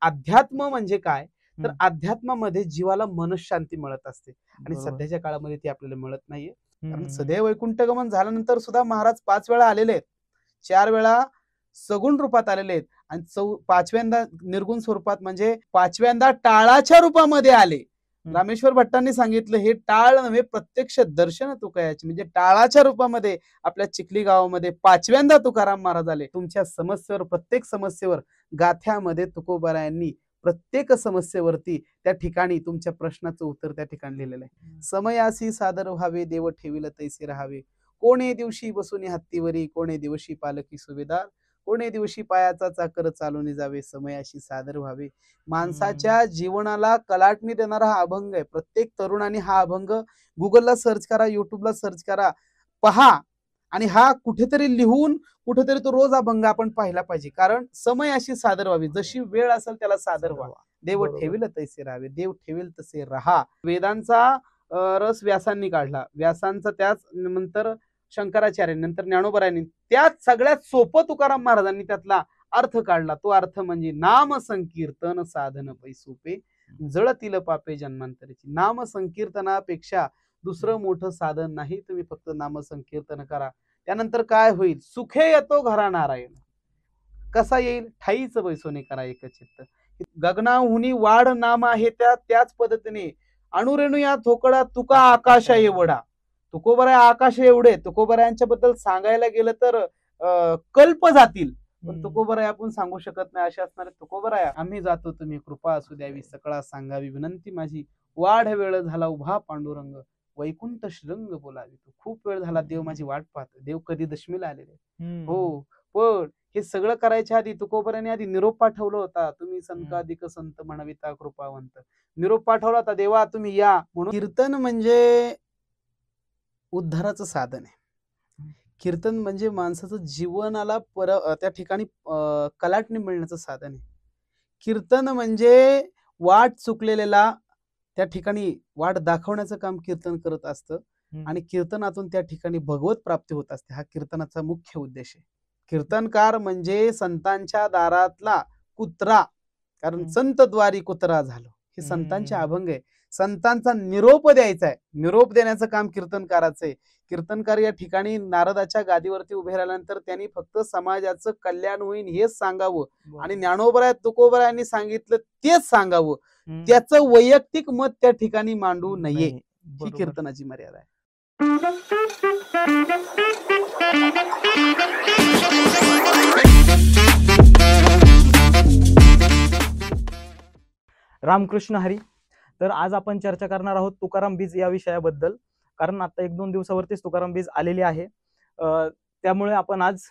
अध्यात्म म्हणजे काय, तर अध्यात्मामध्ये जीवाला मनशांती मिळत असते आणि सध्याच्या काळामध्ये ती आपल्याला मिळत नाहीये. कारण सदैव वैकुंठगमन झाल्यानंतर सुद्धा महाराज 5 वेळा आलेले आहेत, 4 वेळा सगुण रूपात आलेले आहेत आणि 5व्यांदा निर्गुण स्वरूपात म्हणजे 5व्यांदा टाळाच्या रूपामध्ये आले. रामेश्वर भट्टांनी सांगितलं हे टाळ नव्हे प्रत्यक्ष दर्शन तुकायाचे, म्हणजे टाळाच्या रूपामध्ये आपल्या चिखली गावामध्ये 5व्यांदा तुकाराम महाराज आले. तुमच्या समस्येवर, प्रत्येक समस्येवर गाथ्यामध्ये तुकोबारायांनी प्रत्येक समस्येवरती त्या ठिकाणी तुमच्या प्रश्नाचं उत्तर त्या ठिकाणी लिहिलेलं आहे. समयासी सादर व्हावे, देव ठेविल तैसे राहावे, कोणे दिवशी बसून हत्तीवरी, कोणे दिवशी पालकी सुभेदार, कोणे दिवशी पायाचा चाकर चालून जावे, समयाशी सादर व्हावे. माणसाच्या जीवनाला कलाटणी देणारा हा अभंग आहे. प्रत्येक तरुणाने हा अभंग गुगलला सर्च करा, युट्यूबला सर्च करा, पहा आणि हा कुठेतरी लिहून कुठेतरी तो रोज अभंग आपण पाहिला पाहिजे. कारण समय अशी सादर व्हावी, जशी वेळ असेल त्याला सादर व्हा. देव ठेविल तैसे राहावे, देव ठेविल तसे राहा. वेदांचा रस व्यासांनी काढला, व्यासांचा त्याच नंतर शंकराचार्यांनी, नंतर ज्ञानोबरायांनी, त्यात सगळ्यात सोपं तुकाराम महाराजांनी त्यातला अर्थ काढला. तो अर्थ म्हणजे नाम संकीर्तन साधन पैसोपे, जळतील पापे जन्मांतरीची. नाम संकीर्तनापेक्षा दुसरं मोठं साधन नाही. तुम्ही फक्त नाम संकीर्तन करा. त्यानंतर काय होईल, सुखे येतो घरा नारायण. कसा येईल, ठाईच बैसोने करा एकचित्त. गगनाहुनी वाढ नाम आहे त्याच पद्धतीने अणुरेणू या थोकडा तुका आकाशा एवढा. तुकोबराय आकाश एवढे. तुकोबरायांच्या बद्दल सांगायला गेलं तर कल्प जातील, पण तुकोबराय आपण सांगू शकत नाही असे असणारे तुकोबराय. आम्ही जातो तुम्ही कृपा असू द्यावी, सकळा सांगावी विनंती माझी, वाढ वेळ झाला उभा पांडुरंग, वैकुंठ श्रृंग बोलावी. खूप वेळ झाला देव माझी वाट पाहतो. देव कधी दशमीला आलेले हो, पण हे सगळं करायच्या आधी तुकोबराने आधी निरोप पाठवला होता, तुम्ही संताधिक संत म्हणविता कृपावंत. निरोप पाठवला होता, देवा तुम्ही या म्हणून. कीर्तन म्हणजे उद्धाराचं साधन आहे. कीर्तन म्हणजे माणसाचं जीवनाला त्या ठिकाणी कलाटणी मिळण्याचं साधन आहे. कीर्तन म्हणजे वाट चुकलेला त्या ठिकाणी वाट दाखवण्याचं काम कीर्तन करत असतं आणि कीर्तनातून त्या ठिकाणी भगवत प्राप्ती होत असते. हा कीर्तनाचा मुख्य उद्देश आहे. कीर्तनकार म्हणजे संतांच्या दारातला कुत्रा, कारण संत द्वारी कुत्रा झालो, हे संतांचे अभंग आहे. संतांचा निरोप द्यायचा आहे, निरोप देण्याचं काम कीर्तनकाराचं आहे. कीर्तनकार या ठिकाणी नारदाच्या गादीवरती उभे राहिल्यानंतर त्यांनी फक्त समाजाचं कल्याण होईल हेच सांगावं आणि ज्ञानोबराय तुकोबरायांनी सांगितलं तेच सांगावं. त्याचं वैयक्तिक मत त्या ठिकाणी मांडू नये, ही कीर्तनाची मर्यादा आहे. रामकृष्ण हरी. तर आज आपण चर्चा करणार आहोत तुकाराम बीज या विषयाबद्दल, कारण आता 1-2 दिवसावरतीच तुकाराम बीज आलेली आहे. त्यामुळे आपण आज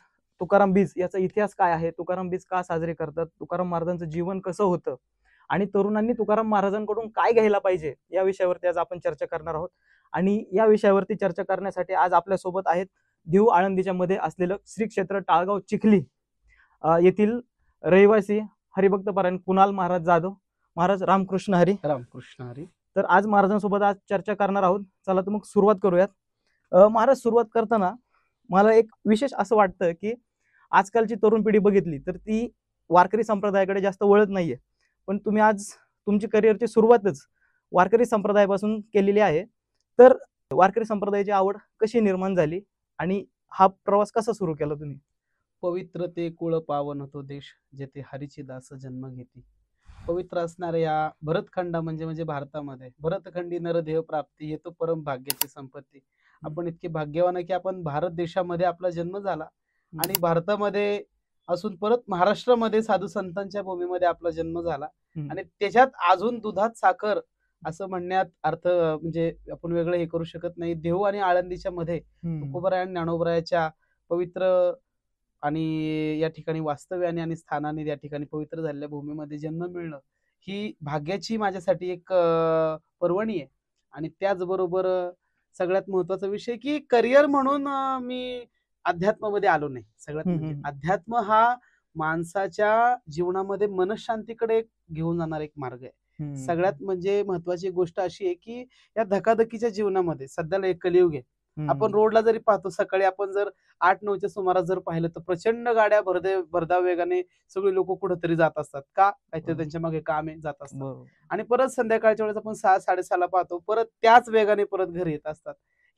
तुकाराम बीज याचा इतिहास काय आहे, तुकाराम बीज का साजरे करतात, तुकाराम महाराजांचं जीवन कसं होतं आणि तरुणांनी तुकाराम महाराजांकडून काय घ्यायला पाहिजे या विषयावरती आज आपण चर्चा करणार आहोत. आणि या विषयावरती चर्चा करण्यासाठी आज आपल्या सोबत आहेत देव आळंदीच्या मध्ये असलेलं श्री क्षेत्र टाळगाव चिखली येथील रहिवासी हरिभक्त पारायण कुणाल महाराज जाधव. महाराज रामकृष्ण हरी. रामकृष्ण हरी. तर आज महाराजांसोबत आज चर्चा करणार आहोत. चला तर मग सुरुवात करूयात. महाराज, सुरुवात करताना मला एक विशेष असं वाटतं की आजकालची तरुण पिढी बघितली तर ती वारकरी संप्रदायाकडे जास्त वळत नाहीये, पण तुम्ही आज तुमची करिअरची सुरुवातच वारकरी संप्रदायापासून केलेली आहे. तर वारकरी संप्रदायाची आवड कशी निर्माण झाली आणि हा प्रवास कसा सुरू केला तुम्ही? पवित्र ते कुळ पावन तो देश, जेथे हरीची दास जन्म घेती. पवित्र असणाऱ्या या भरतखंड म्हणजे भारतामध्ये भरतखंडी नरदेह प्राप्ती हे तो परम भाग्याची संपत्ती. आपण इतके भाग्यवान आहे की आपण भारत देशामध्ये आपला जन्म झाला आणि भारतामध्ये असून परत महाराष्ट्रामध्ये साधू संतांच्या भूमीमध्ये आपला जन्म झाला आणि त्याच्यात अजून दुधात साखर असं म्हणण्यात अर्थ म्हणजे आपण वेगळं हे करू शकत नाही. देहू आणि आळंदीच्या मध्ये तुकोबराय आणि ज्ञानोबरायाच्या पवित्र आणि या ठिकाणी वास्तव्याने आणि स्थानाने या ठिकाणी पवित्र झालेल्या भूमीमध्ये जन्म मिळणं ही भाग्याची माझ्यासाठी एक पर्वणी आहे. आणि त्याचबरोबर सगळ्यात महत्वाचा विषय की करिअर म्हणून मी अध्यात्मामध्ये आलो नाही. सगळ्यात म्हणजे अध्यात्म हा माणसाच्या जीवनामध्ये मनशांतीकडे घेऊन जाणारा एक मार्ग आहे. सगळ्यात म्हणजे महत्वाची गोष्ट अशी आहे की या धकाधकीच्या जीवनामध्ये सध्याला एक कलियुग आहे आपण रोडला जरी पाहतो, सकाळी आपण जर 8-9च्या सुमारास जर पाहिलं तर प्रचंड गाड्या भरधाव वेगाने सगळे लोक कुठेतरी जात असतात. का? काहीतरी त्यांच्या मागे काम आहे, जात असतात. आणि परत संध्याकाळच्या वेळेस आपण 6-6:30ला पाहतो, परत त्याच वेगाने परत घरी येत असतात.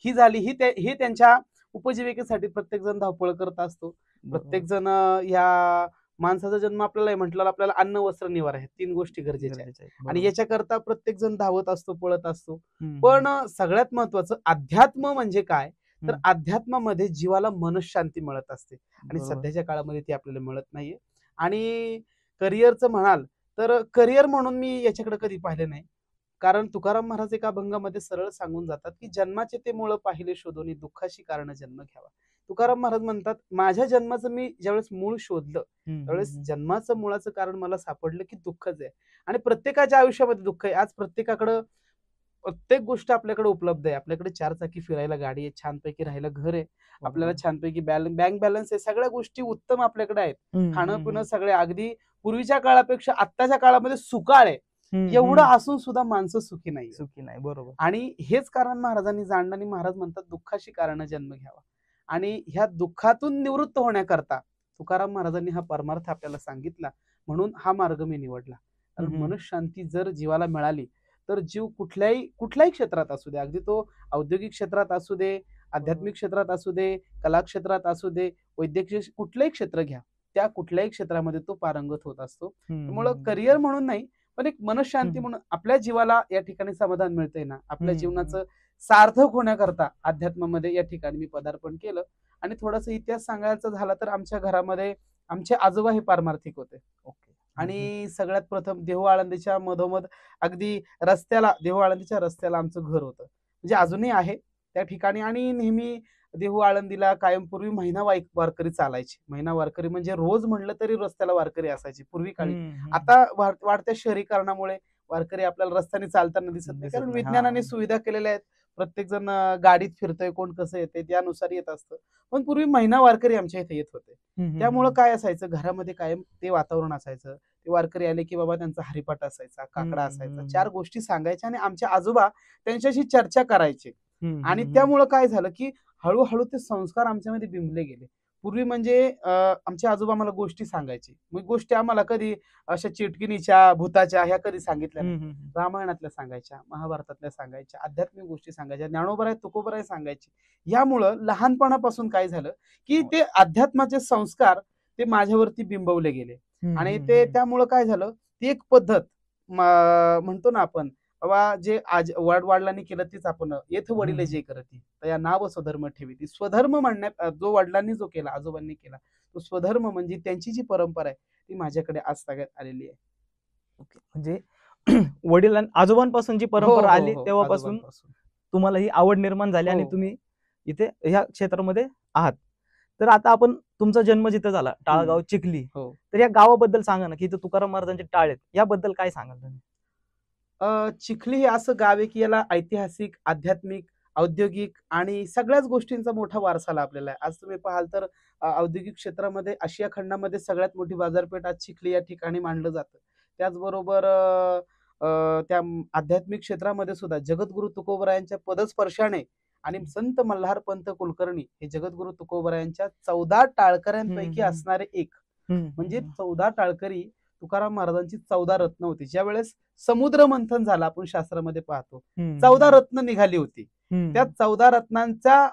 ही झाली ही त्यांच्या उपजीविकेसाठी प्रत्येक जण धावपळ करत असतो. प्रत्येक जण या माणसाचा जन्म आपल्याला म्हटलं, आपल्याला अन्न, वस्त्र, निवारा आहे 3 गोष्टी गरजेच्या आहेत आणि याच्याकरता प्रत्येक जण धावत असतो, पळत असतो. पण सगळ्यात महत्वाचं अध्यात्म म्हणजे काय, तर अध्यात्मामध्ये जीवाला मनशांती मिळत असते आणि सध्याच्या काळामध्ये ती आपल्याला मिळत नाहीये. आणि करिअरचं म्हणाल तर करिअर म्हणून मी याच्याकडे कधी पाहिले नाही. कारण तुकाराम महाराज एका अभंगामध्ये सरळ सांगून जातात की जन्माचे ते मूळ पाहिले शोधून दुःखाशी कारण जन्म घ्यावा. तुकाराम महाराज म्हणतात, माझ्या जन्माचं मी ज्यावेळेस मूळ शोधलं त्यावेळेस जन्माचं मुळाचं कारण मला सापडलं की दुःखच आहे. आणि प्रत्येकाच्या आयुष्यामध्ये दुःख आहे. आज प्रत्येकाकडं प्रत्येक गोष्ट आपल्याकडे उपलब्ध आहे. आपल्याकडे 4 चाकी फिरायला गाडी आहे, छानपैकी राहायला घर आहे, आपल्याला छानपैकी बँक बॅलन्स आहे, सगळ्या गोष्टी उत्तम आपल्याकडे आहेत. खाणं पिणं सगळे अगदी पूर्वीच्या काळापेक्षा आत्ताच्या काळामध्ये सुकाळ आहे. एवढं असून सुद्धा माणसं सुखी नाही. बरोबर. आणि हेच कारण महाराजांनी जाणलं आणि महाराज म्हणतात दुःखाशी कारण जन्म घ्यावा. आणि ह्या दुःखातून निवृत्त होण्याकरता तुकाराम महाराजांनी हा परमार्थ आपल्याला सांगितला, म्हणून हा मार्ग मी निवडला. कारण मनशांती जर जीवाला मिळाली तर जीव कुठल्याही क्षेत्रात असू दे, अगदी तो औद्योगिक क्षेत्रात असू दे, आध्यात्मिक क्षेत्रात असू दे, कला क्षेत्रात असू दे, वैद्यकीय कुठलंही क्षेत्र घ्या, त्या कुठल्याही क्षेत्रामध्ये तो पारंगत होत असतो. त्यामुळे करिअर म्हणून नाही, पण एक मनशांती म्हणून आपल्या जीवाला या ठिकाणी समाधान मिळतंय ना, आपल्या जीवनाचं सार्थक होण्याकरता अध्यात्मामध्ये या ठिकाणी मी पदार्पण केलं. आणि थोडासा इतिहास सांगायचा झाला तर आमच्या घरामध्ये आमचे आजोबा हे पारमार्थिक होते. आणि सगळ्यात प्रथम देहू आळंदीच्या मधोमध अगदी देहू आळंदीच्या रस्त्याला आमचं घर होतं, म्हणजे अजूनही आहे त्या ठिकाणी. आणि नेहमी देहू आळंदीला कायमपूर्वी महिना वारकरी चालायची. महिना वारकरी म्हणजे रोज म्हणलं तरी रस्त्याला वारकरी असायची पूर्वी काळी. आता वाढत्या शहरीकरणामुळे वारकरी आपल्याला रस्त्याने चालताना दिसत नाही, कारण विज्ञानाने सुविधा केलेल्या आहेत. प्रत्येक जण गाडीत फिरतोय, कोण कसं येते त्यानुसार येत असतं. पण पूर्वी महिना वारकरी आमच्या इथे येत होते. त्यामुळं काय असायचं, घरामध्ये कायम ते वातावरण असायचं. ते वारकरी आले की बाबा त्यांचा हरिपाठ असायचा, काकडा असायचा, 4 गोष्टी सांगायच्या आणि आमचे आजोबा त्यांच्याशी चर्चा करायचे. आणि त्यामुळं काय झालं की हळूहळू ते संस्कार आमच्यामध्ये बिंबले गेले. पूर्वी म्हणजे आमचे आजोबा आम्हाला गोष्टी सांगायचे. मग गोष्टी आम्हाला कधी अशा चिटकिनीच्या, भूताच्या ह्या कधी सांगितल्या नाही. रामायणातल्या सांगायच्या, महाभारतातल्या सांगायच्या, आध्यात्मिक गोष्टी सांगायच्या, ज्ञानोबराय तुकोबराय सांगायची. यामुळं लहानपणापासून म्हणतो की ते अध्यात्माचे संस्कार ते माझ्यावरती बिंबवले गेले. आणि ते त्यामुळं काय झालं, ती एक पद्धत म्हणतो ना आपण, बाबा जे आज वडिलांनी केलं तीच आपण येथ वडील जे करती तर या नाव स्वधर्म ठेवी. स्वधर्म म्हणण्यात जो वडिलांनी जो केला, आजोबांनी केला तो स्वधर्म म्हणजे त्यांची जी परंपरा आहे ती माझ्याकडे आज सगळ्यात आलेली आहे. म्हणजे आजोबांपासून जी परंपरा आली तेव्हापासून तुम्हाला ही आवड निर्माण झाली आणि तुम्ही इथे ह्या क्षेत्रामध्ये आहात. तर आता आपण तुमचा जन्म जिथं झाला, टाळगाव चिखली, तर या गावाबद्दल सांगा ना, की इथं तुकाराम महाराजांचे टाळ आहेत, याबद्दल काय सांगाल तुम्ही? चिखली हे असं गाव आहे की याला ऐतिहासिक, आध्यात्मिक, औद्योगिक आणि सगळ्याच गोष्टींचा मोठा वारसा लाभलेला आहे. आज तुम्ही पाहाल तर औद्योगिक क्षेत्रामध्ये आशिया खंडामध्ये सगळ्यात मोठी बाजारपेठ आज चिखली या ठिकाणी मांडलं जातं. त्याचबरोबर त्या आध्यात्मिक क्षेत्रामध्ये सुद्धा जगद्गुरु तुकोबरायांच्या पदस्पर्शाने आणि संत मल्हारपंत कुलकर्णी हे जगद्गुरु तुकोबरायांच्या 14 टाळकऱ्यांपैकी असणारे एक. म्हणजे 14 टाळकरी तुकाराम महाराजांची 14 रत्न होती. ज्या वेळेस समुद्र मंथन झालं, आपण शास्त्रामध्ये पाहतो 14 रत्न निघाली होती. त्या 14 रत्नांच्या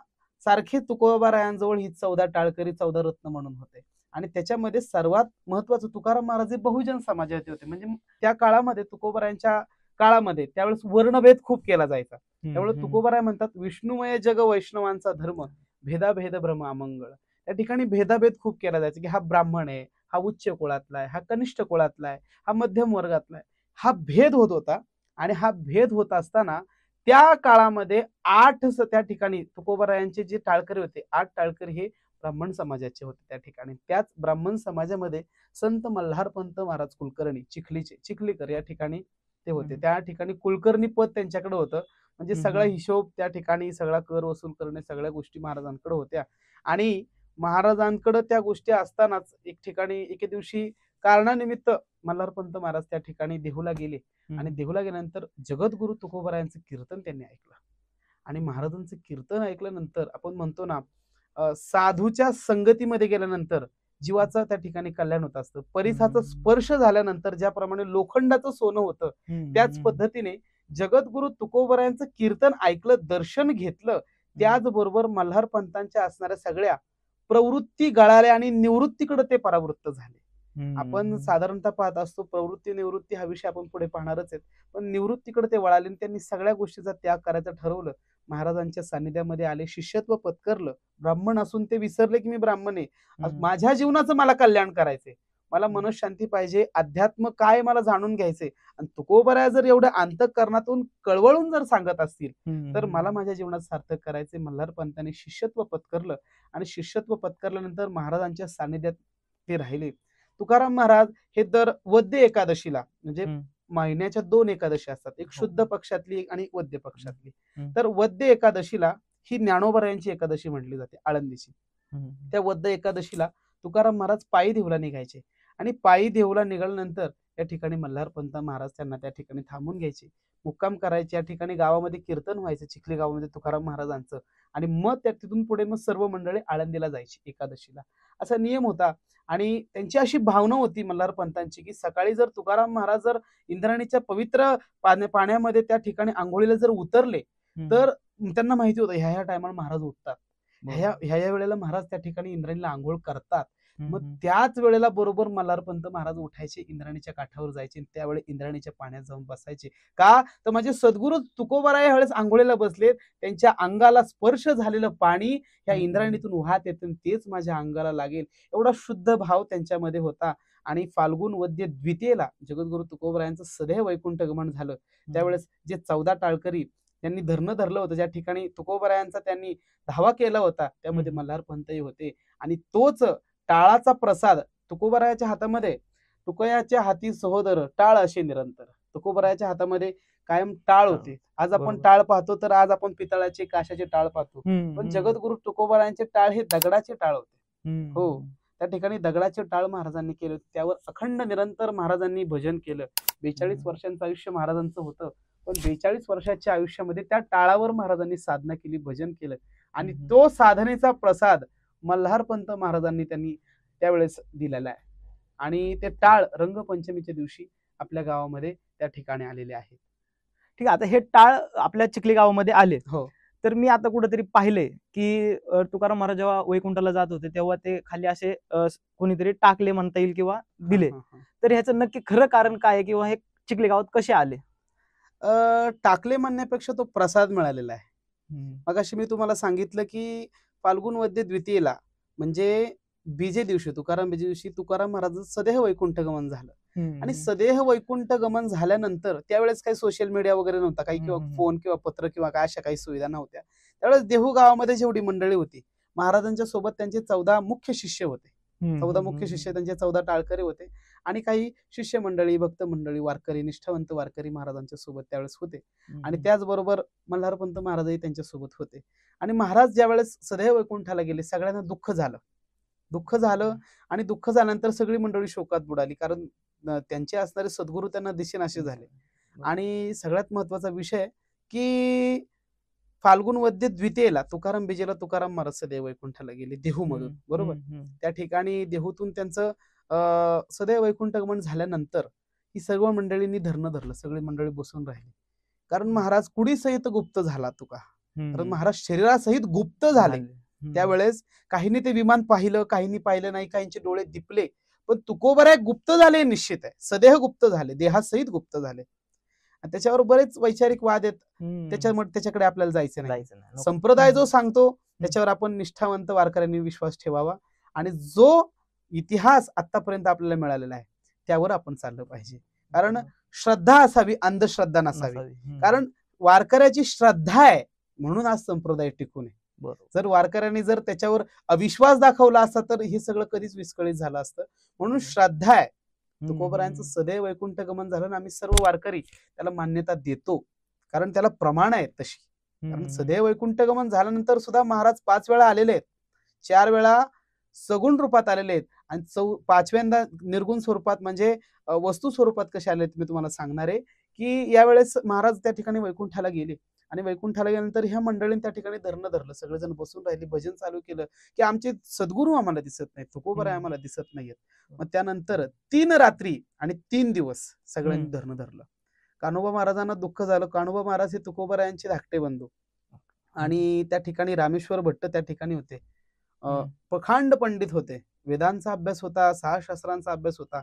सारखे तुकोबारायांजवळ ही 14 टाळकरी 14 रत्न म्हणून होते. आणि त्याच्यामध्ये सर्वात महत्वाचं तुकाराम महाराज हे बहुजन समाजाचे होते. म्हणजे त्या काळामध्ये तुकोबारायांच्या काळामध्ये त्यावेळेस वर्णभेद खूप केला जायचा. त्यामुळे तुकोबाराय म्हणतात, विष्णुमय जग वैष्णवांचा धर्म, भेदाभेद भ्रम अमंगळ. त्या ठिकाणी भेदाभेद खूप केला जायचा की हा ब्राह्मण आहे, हा उच्च कुळातला आहे, हा कनिष्ठ कुळातला आहे, हा मध्यम वर्गातला आहे. हा भेद होत होता. आणि हा भेद होत असताना त्या काळामध्ये 8 त्या ठिकाणी तुकोबारायांचे जे टाळकरी होते, 8 टाळकरी हे ब्राह्मण समाजाचे होते त्या ठिकाणी. त्याच ब्राह्मण समाजामध्ये संत मल्हारपंत महाराज कुलकर्णी चिखलीकर या ठिकाणी ते होते. त्या ठिकाणी कुलकर्णी पद त्यांच्याकडे होतं. म्हणजे सगळा हिशोब त्या ठिकाणी, सगळा कर वसूल करणे, सगळ्या गोष्टी महाराजांकडे होत्या. आणि महाराजांकडे त्या गोष्टी असतानाच एक ठिकाणी एके दिवशी कारणानिमित्त मल्हारपंत महाराज त्या ठिकाणी देहूला गेले. आणि देहूला गेल्यानंतर जगद्गुरु तुकोबारायांचं कीर्तन त्यांनी ऐकलं. आणि महाराजांचं कीर्तन ऐकल्यानंतर आपण म्हणतो ना, साधूच्या संगतीमध्ये गेल्यानंतर जीवाचं त्या ठिकाणी कल्याण होत असतं. परिसाचा स्पर्श झाल्यानंतर ज्याप्रमाणे लोखंडाचं सोनं होतं, त्याच पद्धतीने जगद्गुरु तुकोबरायांचं कीर्तन ऐकलं, दर्शन घेतलं, त्याचबरोबर मल्हार पंथांच्या असणाऱ्या सगळ्या प्रवृत्ती गळाल्या आणि निवृत्तीकडे ते परावृत्त झाले. आपण साधारणतः पाहत असतो प्रवृत्ती निवृत्ती हा विषय आपण पुढे पाहणारच आहेत, पण निवृत्तीकडे ते वळाले आणि त्यांनी सगळ्या गोष्टीचा त्याग करायचं ठरवलं. महाराजांच्या सानिध्यामध्ये आले, शिष्यत्व पत्करलं. ब्राह्मण असून ते विसरले की मी ब्राह्मण आहे, माझ्या जीवनाचं मला कल्याण करायचंय, मला मनशांती पाहिजे, अध्यात्म काय मला जाणून घ्यायचंय. आणि तुकोबराया जर एवढं अंतःकरणातून कळवळून जर सांगत असतील तर मला माझ्या जीवनात सार्थक करायचे. मल्हार पंतांनी शिष्यत्व पत्करलं आणि शिष्यत्व पत्करल्यानंतर महाराजांच्या सानिध्यात ते राहिले. तुकाराम महाराज हे दर वद्य एकादशीला, म्हणजे महिन्याच्या 2 एकादशी असतात, एक शुद्ध पक्षातली आणि एक वद्य पक्षातली. तर वद्य एकादशीला ही ज्ञानोबरायांची एकादशी म्हटली जाते, आळंदीची. त्या वद्य एकादशीला तुकाराम महाराज पायी देहूला निघायचे आणि पायी देहूला निघाल्यानंतर या ठिकाणी मल्हार पंत महाराज त्यांना त्या ठिकाणी थांबून घ्यायचे, मुक्काम करायचे. या ठिकाणी गावामध्ये कीर्तन व्हायचं, चिखली गावामध्ये तुकाराम महाराजांचं, आणि मग त्या तिथून पुढे मग सर्व मंडळी आळंदीला जायची एकादशीला, असा नियम होता. आणि त्यांची अशी भावना होती मल्हार पंतांची की सकाळी जर तुकाराम महाराज जर इंद्राणीच्या पवित्र पाण्यामध्ये त्या ठिकाणी आंघोळीला जर उतरले तर त्यांना माहिती होतं ह्या टायमाला महाराज उठतात, ह्या वेळेला महाराज त्या ठिकाणी इंद्राणीला आंघोळ करतात. मग त्याच वेळेला बरोबर मल्हारपंत महाराज उठायचे, इंद्राणीच्या काठावर जायचे, त्यावेळी इंद्राणीच्या पाण्यात जाऊन बसायचे. का तर माझे सद्गुरू तुकोबराय ह्यावेळेस आंघोळीला बसलेत, त्यांच्या अंगाला स्पर्श झालेलं पाणी ह्या इंद्राणीतून वाहत येतं, तेच माझ्या अंगाला लागेल, एवढा शुद्ध भाव त्यांच्यामध्ये होता. आणि फाल्गुन वद्य द्वितीयेला जगद्गुरु तुकोबरायांचं सदैव वैकुंठ गमन झालं. त्यावेळेस जे 14 टाळकरी त्यांनी धरलं होतं, ज्या ठिकाणी तुकोबरायांचा त्यांनी धावा केला होता, त्यामध्ये मल्हारपंतही होते. आणि तोच टाळाचा प्रसाद तुकोबरायाच्या हातामध्ये, तुकयाच्या हाती सहोदर टाळ असे निरंतर, तुकोबरायाच्या हातामध्ये कायम टाळ होते. आज आपण टाळ पाहतो तर आज आपण पितळाचे काशाचे टाळ पाहतो, पण जगद्गुरु तुकोबरायांचे टाळ हे दगडाचे टाळ होते. हो, त्या ठिकाणी दगडाचे टाळ महाराजांनी केले होते, त्यावर अखंड निरंतर महाराजांनी भजन केलं. 42 वर्षांचं आयुष्य महाराजांचं होतं, पण 42 वर्षाच्या आयुष्यामध्ये त्या टाळावर महाराजांनी साधना केली, भजन केलं. आणि तो साधनेचा प्रसाद मल्हारपंत महाराजांनी त्यांनी त्यावेळेस दिलेला आहे. आणि ते टाळ रंगपंचमीच्या दिवशी आपल्या गावामध्ये त्या ठिकाणी आलेले आहेत. ठीक आहे, आता हे टाळ आपल्या चिखली गावामध्ये आले. हो, तर मी आता कुठेतरी पाहिले की तुकाराम महाराज जेव्हा वैकुंठाला जात होते तेव्हा ते खाली असे कोणीतरी टाकले म्हणता येईल किंवा दिले. तर ह्याचं नक्की खरं कारण काय आहे किंवा हे चिखली गावात कसे आले? टाकले म्हणण्यापेक्षा तो प्रसाद मिळालेला आहे. मगाशी मी तुम्हाला सांगितलं की फाल्गुन वद्य द्वितीयेला म्हणजे बीजे दिवशी, तुकाराम बीजे दिवशी तुकाराम महाराज सदैव वैकुंठ गमन झालं. आणि सदैव वैकुंठ गमन झाल्यानंतर त्यावेळेस काही सोशल मीडिया वगैरे नव्हता, काही किंवा फोन किंवा पत्र किंवा काय अशा काही सुविधा नव्हत्या. त्यावेळेस देहू गावामध्ये जेवढी मंडळी होती, महाराजांच्या सोबत त्यांचे 14 मुख्य शिष्य होते, 14 मुख्य शिष्य, त्यांचे 14 टाळकरी होते आणि काही शिष्य मंडळी, भक्त मंडळी, वारकरी, निष्ठावंत वारकरी महाराजांच्या सोबत त्यावेळेस होते. आणि त्याचबरोबर मल्हारपंत महाराजही त्यांच्या सोबत होते. आणि महाराज ज्यावेळेस सदैव वैकुंठाला गेले, सगळ्यांना दुःख झालं आणि दुःख झाल्यानंतर सगळी मंडळी शोकात बुडाली, कारण त्यांचे असणारे सद्गुरू त्यांना दिसेनासे झाले. आणि सगळ्यात महत्वाचा विषय की फाल्गुन वद्य द्वितीयेला तुकाराम बीजेला तुकाराम महाराज सदैव वैकुंठाला गेले देहू मधून, बरोबर. त्या ठिकाणी देहूतून त्यांचं सदैव वैकुंठ गमन झाल्यानंतर ही सर्व मंडळींनी धरलं, सगळी मंडळी बसून राहिली, कारण महाराज कुडी सहित गुप्त झाला तुका, कारण महाराज शरीरासहित गुप्त झाले. त्यावेळेस काहींनी ते विमान पाहिलं, काहींनी पाहिलं नाही, काहींचे डोळे दिपले, पण तुकोबराय गुप्त झाले निश्चित आहे, सदैव गुप्त झाले, देहासहित गुप्त झाले. त्याच्यावर बरेच वैचारिक वाद आहेत, त्याच्याकडे आपल्याला जायचं नाही. संप्रदाय जो सांगतो त्याच्यावर आपण निष्ठावंत वारकऱ्यांनी विश्वास ठेवावा आणि जो इतिहास आतापर्यंत आपल्याला मिळालेला आहे त्यावर आपण चाललं पाहिजे. कारण श्रद्धा असावी, अंधश्रद्धा नसावी. कारण वारकऱ्याची श्रद्धा आहे म्हणून आज संप्रदाय टिकून आहे. जर वारकऱ्यांनी जर त्याच्यावर अविश्वास दाखवला असता तर हे सगळं कधीच विस्कळीत झालं असतं. म्हणून श्रद्धा आहे. तुकोबरायांचं सदैव वैकुंठ गमन झालं ना, आम्ही सर्व वारकरी त्याला मान्यता देतो, कारण त्याला प्रमाण आहे तशी. कारण सदैव वैकुंठ गमन झाल्यानंतर सुद्धा महाराज 5 वेळा आलेले आहेत, 4 वेळा सगुण रूपात आलेले आहेत आणि 5व्यांदा निर्गुण स्वरूपात म्हणजे वस्तू स्वरूपात कसे आले मी तुम्हाला सांगणार आहे. की यावेळेस महाराज त्या ठिकाणी वैकुंठाला गेले आणि वैकुंठाला गेल्यानंतर ह्या मंडळींनी त्या ठिकाणी धरणं धरलं, सगळेजण बसून राहिले, भजन चालू केलं की आमचे सद्गुरू आम्हाला दिसत नाहीत, तुकोबराय आम्हाला दिसत नाहीयेत. मग त्यानंतर 3 रात्री आणि 3 दिवस सगळ्यांनी धरणं धरलं. कान्होबा महाराजांना दुःख झालं. कान्होबा महाराज हे तुकोबरायांचे धाकटे बंधू आणि त्या ठिकाणी रामेश्वर भट्ट त्या ठिकाणी होते. पखांड पंडित होते, वेदांचा अभ्यास होता, 6 शास्त्रांचा अभ्यास होता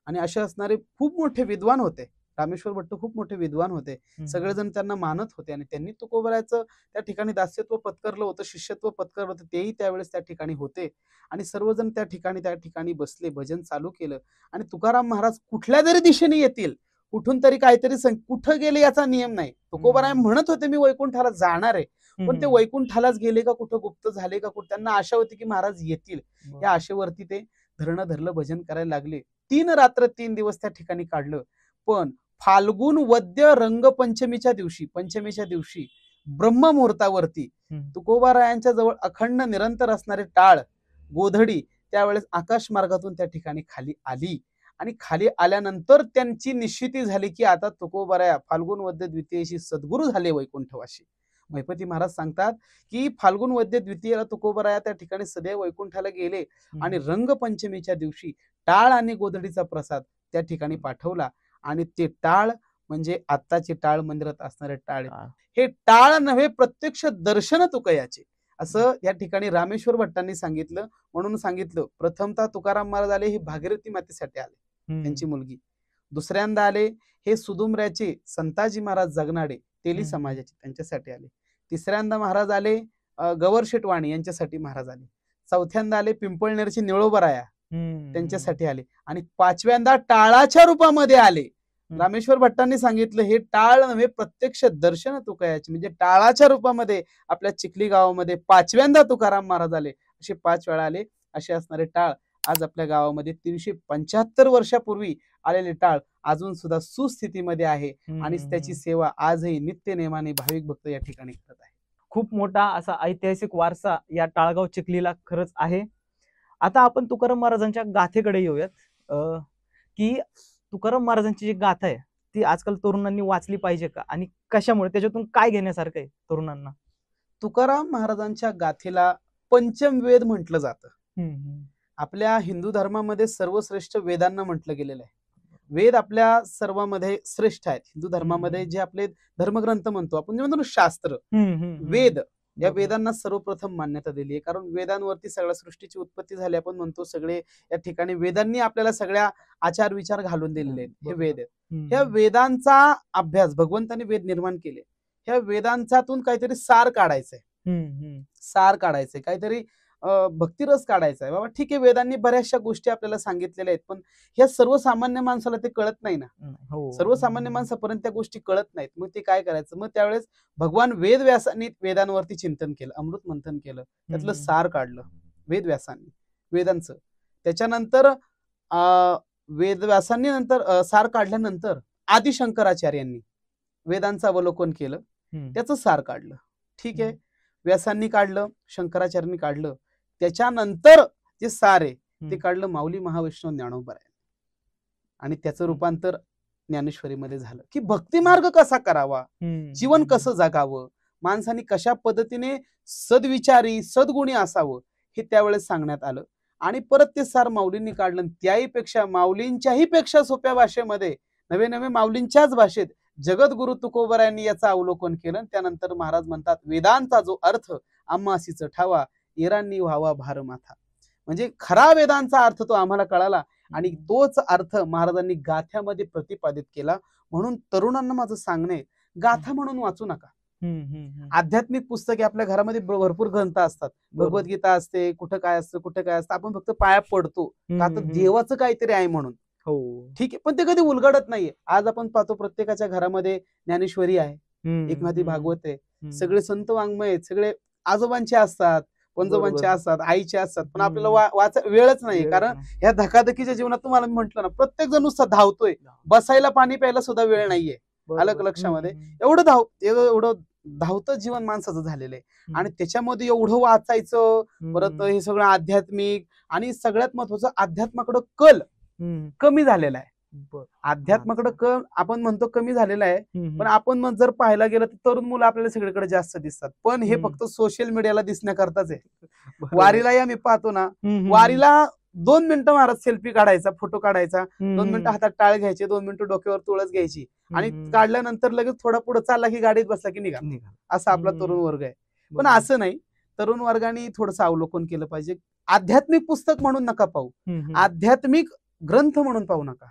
आणि असे असणारे खूप मोठे विद्वान होते. रामेश्वर भट्ट खूप मोठे विद्वान होते, सगळेजण त्यांना मानत होते आणि त्यांनी तुकोबरायचं त्या ठिकाणी दास्यत्व पत्करलं होतं, शिष्यत्व पत्करलं होतं, तेही त्यावेळेस त्या ठिकाणी होते आणि सर्वजण त्या ठिकाणी बसले, भजन चालू केलं आणि तुकाराम महाराज कुठल्या जरी दिशेने येतील, कुठून तरी काहीतरी कुठं गेले याचा नियम नाही. तुकोबराय म्हणत होते मी वैकुंठाला जाणार आहे, पण ते वैकुंठालाच गेले का कुठं गुप्त झाले का कुठं, त्यांना आशा होती की महाराज येतील. या आशेवरती ते धरणं धरलं, भजन करायला लागले. 3 रात्र 3 दिवस त्या ठिकाणी काढलं. पण फाल्गुन वद्य रंगपंचमीच्या दिवशी ब्रह्ममुहूर्तावरती तुकोबारायांच्या जवळ अखंड निरंतर असणारे टाळ गोधडी त्यावेळेस आकाश मार्गातून त्या ठिकाणी खाली आली आणि खाली आल्यानंतर त्यांची निश्चिती झाली की आता तुकोबाराया फाल्गुन वद्य द्वितीयेशी सद्गुरू झाले वैकुंठवासी. महिपती महाराज सांगतात की फाल्गुन वद्य द्वितीयेला तुकोबराया त्या ठिकाणी सदैव वैकुंठाला गेले आणि रंगपंचमीच्या दिवशी टाळ आणि गोधडीचा प्रसाद त्या ठिकाणी पाठवला आणि ते टाळ म्हणजे आत्ताचे टाळ मंदिरात असणारे टाळ, हे टाळ नव्हे प्रत्यक्ष दर्शन तुकयाचे असं या ठिकाणी रामेश्वर भट्टांनी सांगितलं. म्हणून सांगितलं प्रथमतः तुकाराम महाराज आले हे भागीरथी मातेसाठी आले, त्यांची मुलगी. दुसऱ्यांदा आले हे सुदुमऱ्याचे संताजी महाराज जगनाडे तेली समाजाचे त्यांच्यासाठी आले. तिसऱ्यांदा महाराज आले गवर शेटवाणी यांच्यासाठी महाराज आले. चौथ्यांदा आले पिंपळनेरचे निळोबराया त्यांच्यासाठी आले आणि 5व्यांदा टाळाच्या रूपामध्ये आले. रामेश्वर भट्टांनी सांगितलं हे टाळ नव्हे प्रत्यक्ष दर्शन तुकयाचे, म्हणजे टाळाच्या रूपामध्ये आपल्या चिखली गावामध्ये 5व्यांदा तुकाराम महाराज आले. असे 5 वेळा आले. असे असणारे टाळ आज आपल्या गावामध्ये 375 वर्षापूर्वी आलेले टाळ अजून सुद्धा सुस्थितीमध्ये आहे आणि त्याची सेवा आजही नित्य नेमाने भाविक भक्त या ठिकाणी करत आहे. खूप मोठा असा ऐतिहासिक वारसा या टाळगाव चिखलीला खरंच आहे. आता आपण तुकाराम महाराजांच्या गाथेकडे येऊयात की तुकाराम महाराजांची जी गाथा आहे ती आजकाल तरुणांनी वाचली पाहिजे का आणि कशामुळे, त्याच्यातून काय घेण्यासारखं आहे तरुणांना? तुकाराम महाराजांच्या गाथेला पंचमवेद म्हटलं जातं. आपल्या हिंदू धर्मामध्ये सर्वश्रेष्ठ वेदांना म्हटलं गेलेलं आहे. वेद आपल्या सर्वांमध्ये श्रेष्ठ आहेत. हिंदू धर्मामध्ये जे आपले धर्मग्रंथ म्हणतो आपण, जे म्हणतो शास्त्र, वेद, या वेदांना सर्वप्रथम मान्यता दिली आहे. कारण वेदांवरती सगळ्या सृष्टीची उत्पत्ती झाली आपण म्हणतो. सगळे या ठिकाणी वेदांनी आपल्याला सगळ्या आचार विचार घालून दिलेले आहेत. हे वेद आहेत. ह्या वेदांचा अभ्यास, भगवंतांनी वेद निर्माण केले, ह्या वेदांच्यातून काहीतरी सार काढायचंय, काहीतरी भक्तिरस काढायचा आहे. बाबा ठीक आहे, वेदांनी बऱ्याचशा गोष्टी आपल्याला सांगितलेल्या आहेत, पण ह्या सर्वसामान्य माणसाला ते कळत नाही ना. सर्वसामान्य माणसापर्यंत त्या गोष्टी कळत नाहीत. मग ते काय करायचं? मग त्यावेळेस भगवान वेदव्यासांनी वेदांवरती चिंतन केलं, अमृत मंथन केलं, त्यातलं सार काढलं वेदव्यासांनी वेदांचं. त्याच्यानंतर वेदव्यासांनी नंतर सार काढल्यानंतर आदिशंकराचार्यांनी वेदांचं अवलोकन केलं, त्याचं सार काढलं. ठीक आहे, व्यासांनी काढलं, शंकराचार्यांनी काढलं, त्याच्यानंतर जे सार आहे ते काढलं माऊली महावैष्णव ज्ञानोबराय आणि त्याचं रूपांतर ज्ञानेश्वरीमध्ये झालं की भक्ती मार्ग कसा करावा, जीवन कसं जगावं, माणसाने कशा पद्धतीने सद्विचारी सद्गुणी असावं हे त्यावेळेस सांगण्यात आलं. आणि परत ते सार माऊलींनी काढलं. त्याही पेक्षा माऊलींच्याही पेक्षा सोप्या भाषेमध्ये, नवे नवे माऊलींच्याच भाषेत जगद्गुरु तुकोबरायांनी याचं अवलोकन केलं. त्यानंतर महाराज म्हणतात वेदांचा जो अर्थ आम्हासीच ठावा, इरांनी व्हावा भार माथा. म्हणजे खरा वेदांचा अर्थ तो आम्हाला कळाला आणि तोच अर्थ महाराजांनी गाथ्यामध्ये प्रतिपादित केला. म्हणून तरुणांना माझं सांगणे, गाथा म्हणून वाचू नका. आध्यात्मिक पुस्तके आपल्या घरामध्ये भरपूर ग्रंथ असतात. भगवद्गीता असते, कुठं काय असतं, कुठं काय असतं, आपण फक्त पाया पडतो का तर देवाचं काहीतरी आहे म्हणून. ठीक आहे, पण ते कधी उलगडत नाहीये. आज आपण पाहतो प्रत्येकाच्या घरामध्ये ज्ञानेश्वरी आहे, एकनाथी भागवत आहे, सगळे संत वाङ्मय आहेत, सगळे आजोबांचे असतात, पंजोबांचे असतात, आईचे असतात, पण आपल्याला वाचा वेळच नाही. कारण या धकाधकीच्या जीवनात तुम्हाला म्हंटल ना, प्रत्येक जण नुसता धावतोय, बसायला पाणी प्यायला सुद्धा वेळ नाहीये. आलं लक्षामध्ये? एवढं धावतं जीवन माणसाचं झालेलं आहे आणि त्याच्यामध्ये एवढं वाचायचं, परत हे सगळं आध्यात्मिक आणि सगळ्यात महत्वाचं अध्यात्माकडं कल कमी झालेला आहे. अध्यात्माकडे आपण म्हणतो कमी झालेला आहे, पण आपण जर पाहायला गेलं तर तरुण मुलं आपल्याला सगळीकडे जास्त दिसतात, पण हे फक्त सोशल मीडियाला दिसण्याकरताच आहे. वारीलाही आम्ही पाहतो ना, वारीला 2 मिनिटं महाराज सेल्फी काढायचा, फोटो काढायचा, 2 मिनिटं हातात टाळ घ्यायचे, 2 मिनिटं डोक्यावर तुळस घ्यायची आणि काढल्यानंतर लगेच थोडा पुढे चालला की गाडीत बसला की निघा, असा आपला तरुण वर्ग आहे. पण असं नाही, तरुण वर्गाने थोडंसं अवलोकन केलं पाहिजे. आध्यात्मिक पुस्तक म्हणून नका पाहू, आध्यात्मिक ग्रंथ म्हणून पाहू नका.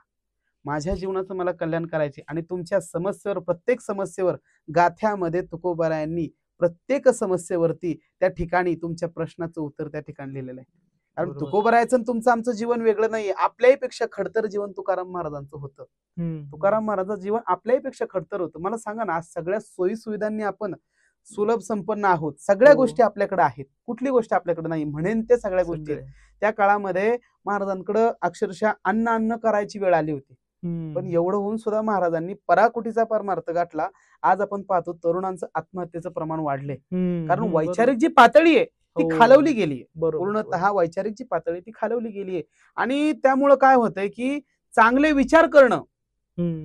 माझ्या जीवनाचं मला कल्याण करायचे आणि तुमच्या समस्येवर, प्रत्येक समस्येवर गाथ्यामध्ये तुकोबारायांनी प्रत्येक समस्येवरती त्या ठिकाणी तुमच्या प्रश्नाचं उत्तर त्या ठिकाणी लिहिलेलं आहे. कारण तुकोबारायचं तुमचं आमचं जीवन वेगळं नाहीये, आपल्याही पेक्षा खडतर जीवन तुकाराम महाराजांचं होतं. तुकाराम महाराजांचं जीवन आपल्याही पेक्षा खडतर होतं. मला सांगा ना, आज सगळ्या सोयी सुविधांनी आपण सुलभ संपन्न आहोत, सगळ्या गोष्टी आपल्याकडे आहेत, कुठली गोष्ट आपल्याकडे नाही म्हणेन ते सगळ्या गोष्टी. त्या काळामध्ये महाराजांकडे अक्षरशः अन्न करायची वेळ आली होती, पण एवढं होऊन सुद्धा महाराजांनी पराकुटीचा परमार्थ गाठला. आज आपण पाहतो तरुणांचं आत्महत्येचं प्रमाण वाढले, कारण वैचारिक जी पातळी आहे ती खालवली गेली, पूर्णतः वैचारिक जी पातळी ती खालवली गेली. आणि त्यामुळं काय होतंय की चांगले विचार करणं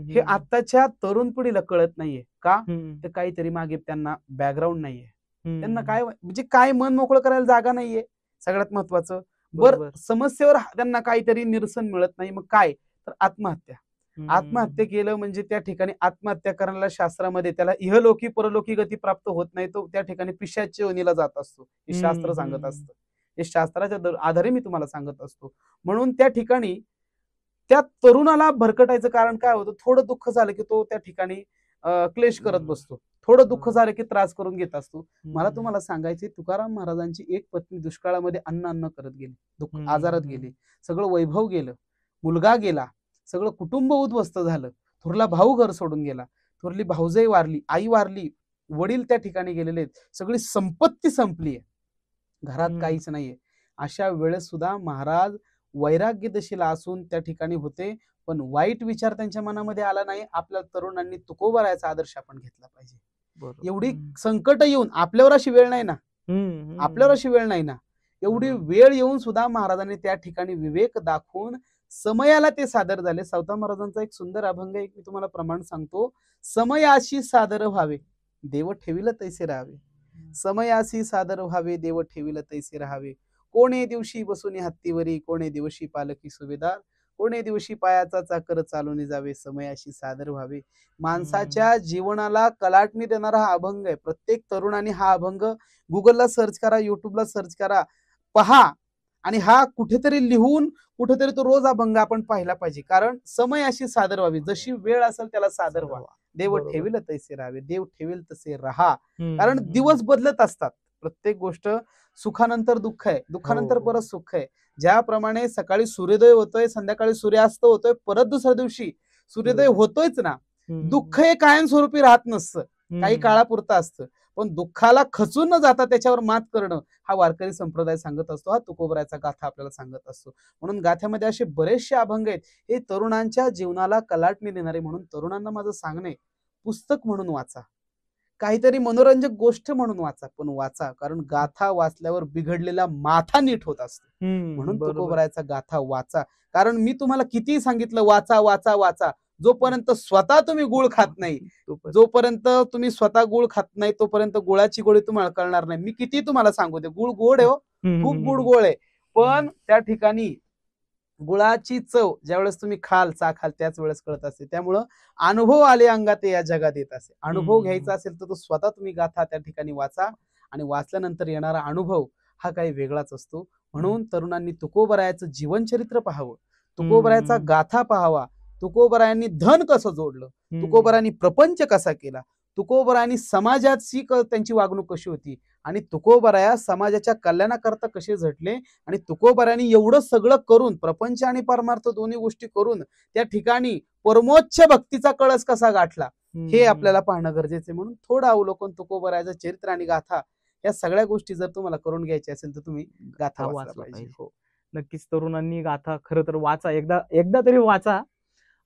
हे आताच्या तरुण पिढीला कळत नाहीये का, तर काहीतरी मागे त्यांना बॅकग्राऊंड नाहीये, त्यांना काय म्हणजे काय मन मोकळं करायला जागा नाहीये. सगळ्यात महत्वाचं बरं, समस्येवर त्यांना काहीतरी निरसन मिळत नाही, मग काय तर आत्महत्या. आत्महत्या केलं म्हणजे त्या ठिकाणी आत्महत्या करण्याला शास्त्रामध्ये त्याला इहलोकी परलोकी गती प्राप्त होत नाही, तो त्या ठिकाणी पिशाच्य योनीला जात असतो, हे शास्त्र सांगत असतं. हे शास्त्राच्या आधारे मी तुम्हाला सांगत असतो. म्हणून त्या ठिकाणी त्या तरुणाला भरकटायचं कारण काय होतं, थोडं दुःख झालं की तो त्या ठिकाणी क्लेश करत बसतो, थोडं दुःख झालं की त्रास करून घेत असतो. मला तुम्हाला सांगायचे, तुकाराम महाराजांची एक पत्नी दुष्काळामध्ये अन्न करत गेली, आजारात गेली, सगळं वैभव गेलं, मुलगा गेला, सगळं कुटुंब उद्ध्वस्त झालं, थोरला भाऊ घर सोडून गेला, थोरली भाऊजाई वारली, आई वारली, वडील त्या ठिकाणी गेलेले, सगळी संपत्ती संपली आहे, घरात काहीच नाहीये. अशा वेळेस सुद्धा महाराज वैराग्य दशेला असून त्या ठिकाणी होते, पण वाईट विचार त्यांच्या मनामध्ये आला नाही. आपल्या तरुणांनी तुकोबारायाचा आदर्श आपण घेतला पाहिजे. एवढी संकट येऊन आपल्यावर अशी वेळ नाही ना, आपल्यावर अशी वेळ नाही ना, एवढी वेळ येऊन सुद्धा महाराजांनी त्या ठिकाणी विवेक दाखवून समयाला ते सादर झाले. सावता महाराजांचा एक सुंदर अभंग आहे, मी तुम्हाला प्रमाण सांगतो. समयाशी सादर व्हावे देव ठेविल तैसे राहावे, समयाशी सादर व्हावे देव ठेविल तैसे राहावे, कोणे दिवशी बसून हत्तीवरी, कोणे दिवशी पालकी सुभेदार, कोणे दिवशी पायाचा चाकर चालून जावे, समयाशी सादर व्हावे. माणसाच्या जीवनाला कलाटणी देणारा हा अभंग आहे. प्रत्येक तरुणाने हा अभंग गुगलला सर्च करा, युट्यूबला सर्च करा, पहा आणि हा कुठेतरी लिहून कुठेतरी तो रोज अभंग आपण पाहिला पाहिजे. कारण समयाशी सादर व्हावी, जशी वेळ असेल त्याला सादर व्हा, देव ठेविल तैसे राहावे, देव ठेविल तसे राहा. कारण दिवस बदलत असतात, प्रत्येक गोष्ट सुखानंतर दुःख आहे, दुःखानंतर परत सुख आहे. ज्याप्रमाणे सकाळी सूर्योदय होतोय, संध्याकाळी सूर्यास्त होतोय, परत दुसऱ्या दिवशी सूर्योदय होतोयच ना. दुःख हे कायमस्वरूपी राहत नसतं, काही काळापुरतं असतं, पण दुःखाला खचून न जाता त्याच्यावर मात करणं हा वारकरी संप्रदाय सांगत असतो, हा तुकोबारायाचा गाथा आपल्याला सांगत असतो. म्हणून गाथ्यामध्ये असे बरेचसे अभंग आहेत, हे तरुणांच्या जीवनाला कलाटणी देणारे. म्हणून तरुणांना माझं सांगणे, पुस्तक म्हणून वाचा, काहीतरी मनोरंजक गोष्ट म्हणून वाचा, पण वाचा, कारण गाथा वाचल्यावर बिघडलेला माथा नीट होत असतो. म्हणून तुकोबारायाचा गाथा वाचा. कारण मी तुम्हाला किती सांगितलं वाचा वाचा वाचा, जोपर्यंत स्वतः तुम्ही गुळ खात नाही, जोपर्यंत तुम्ही स्वतः गुळ खात नाही तोपर्यंत गुळाची गोळी तुम्हाला कळणार नाही. मी किती तुम्हाला सांगू दे, गुळ गोड आहे, खूप गुळ गोळ आहे, पण त्या ठिकाणी गुळाची चव ज्यावेळेस तुम्ही चाखाल त्याच वेळेस कळत असते. त्यामुळं अनुभव आले अंगात या जगात येत असे. अनुभव घ्यायचा असेल तर तो स्वतः तुम्ही गाथा त्या ठिकाणी वाचा, आणि वाचल्यानंतर येणारा अनुभव हा काही वेगळाच असतो. म्हणून तरुणांनी तुकोबारायाचं जीवनचरित्र पाहावं, तुकोबारायाचा गाथा पाहावा, तुकोबारायांनी धन कसं जोडलं, तुकोबारायांनी प्रपंच कसा केला, तुकोबारायांनी समाजाची त्यांची वागणूक कशी होती, आणि तुकोबाराया समाजाच्या कल्याणाकरता कसे झटले, आणि तुकोबारायांनी एवढं सगळं करून प्रपंच आणि परमार्थ दोन्ही गोष्टी करून त्या ठिकाणी परमोच्च भक्तीचा कळस कसा गाठला, हे आपल्याला पाहणं गरजेचे. म्हणून थोडं अवलोकन तुकोबारायाचं चरित्र आणि गाथा या सगळ्या गोष्टी जर तुम्हाला करून घ्यायच्या असेल तर तुम्ही गाथा वाचला पाहिजे. हो, नक्कीच तरुणांनी गाथा खरं तर वाचा, एकदा तरी वाचा.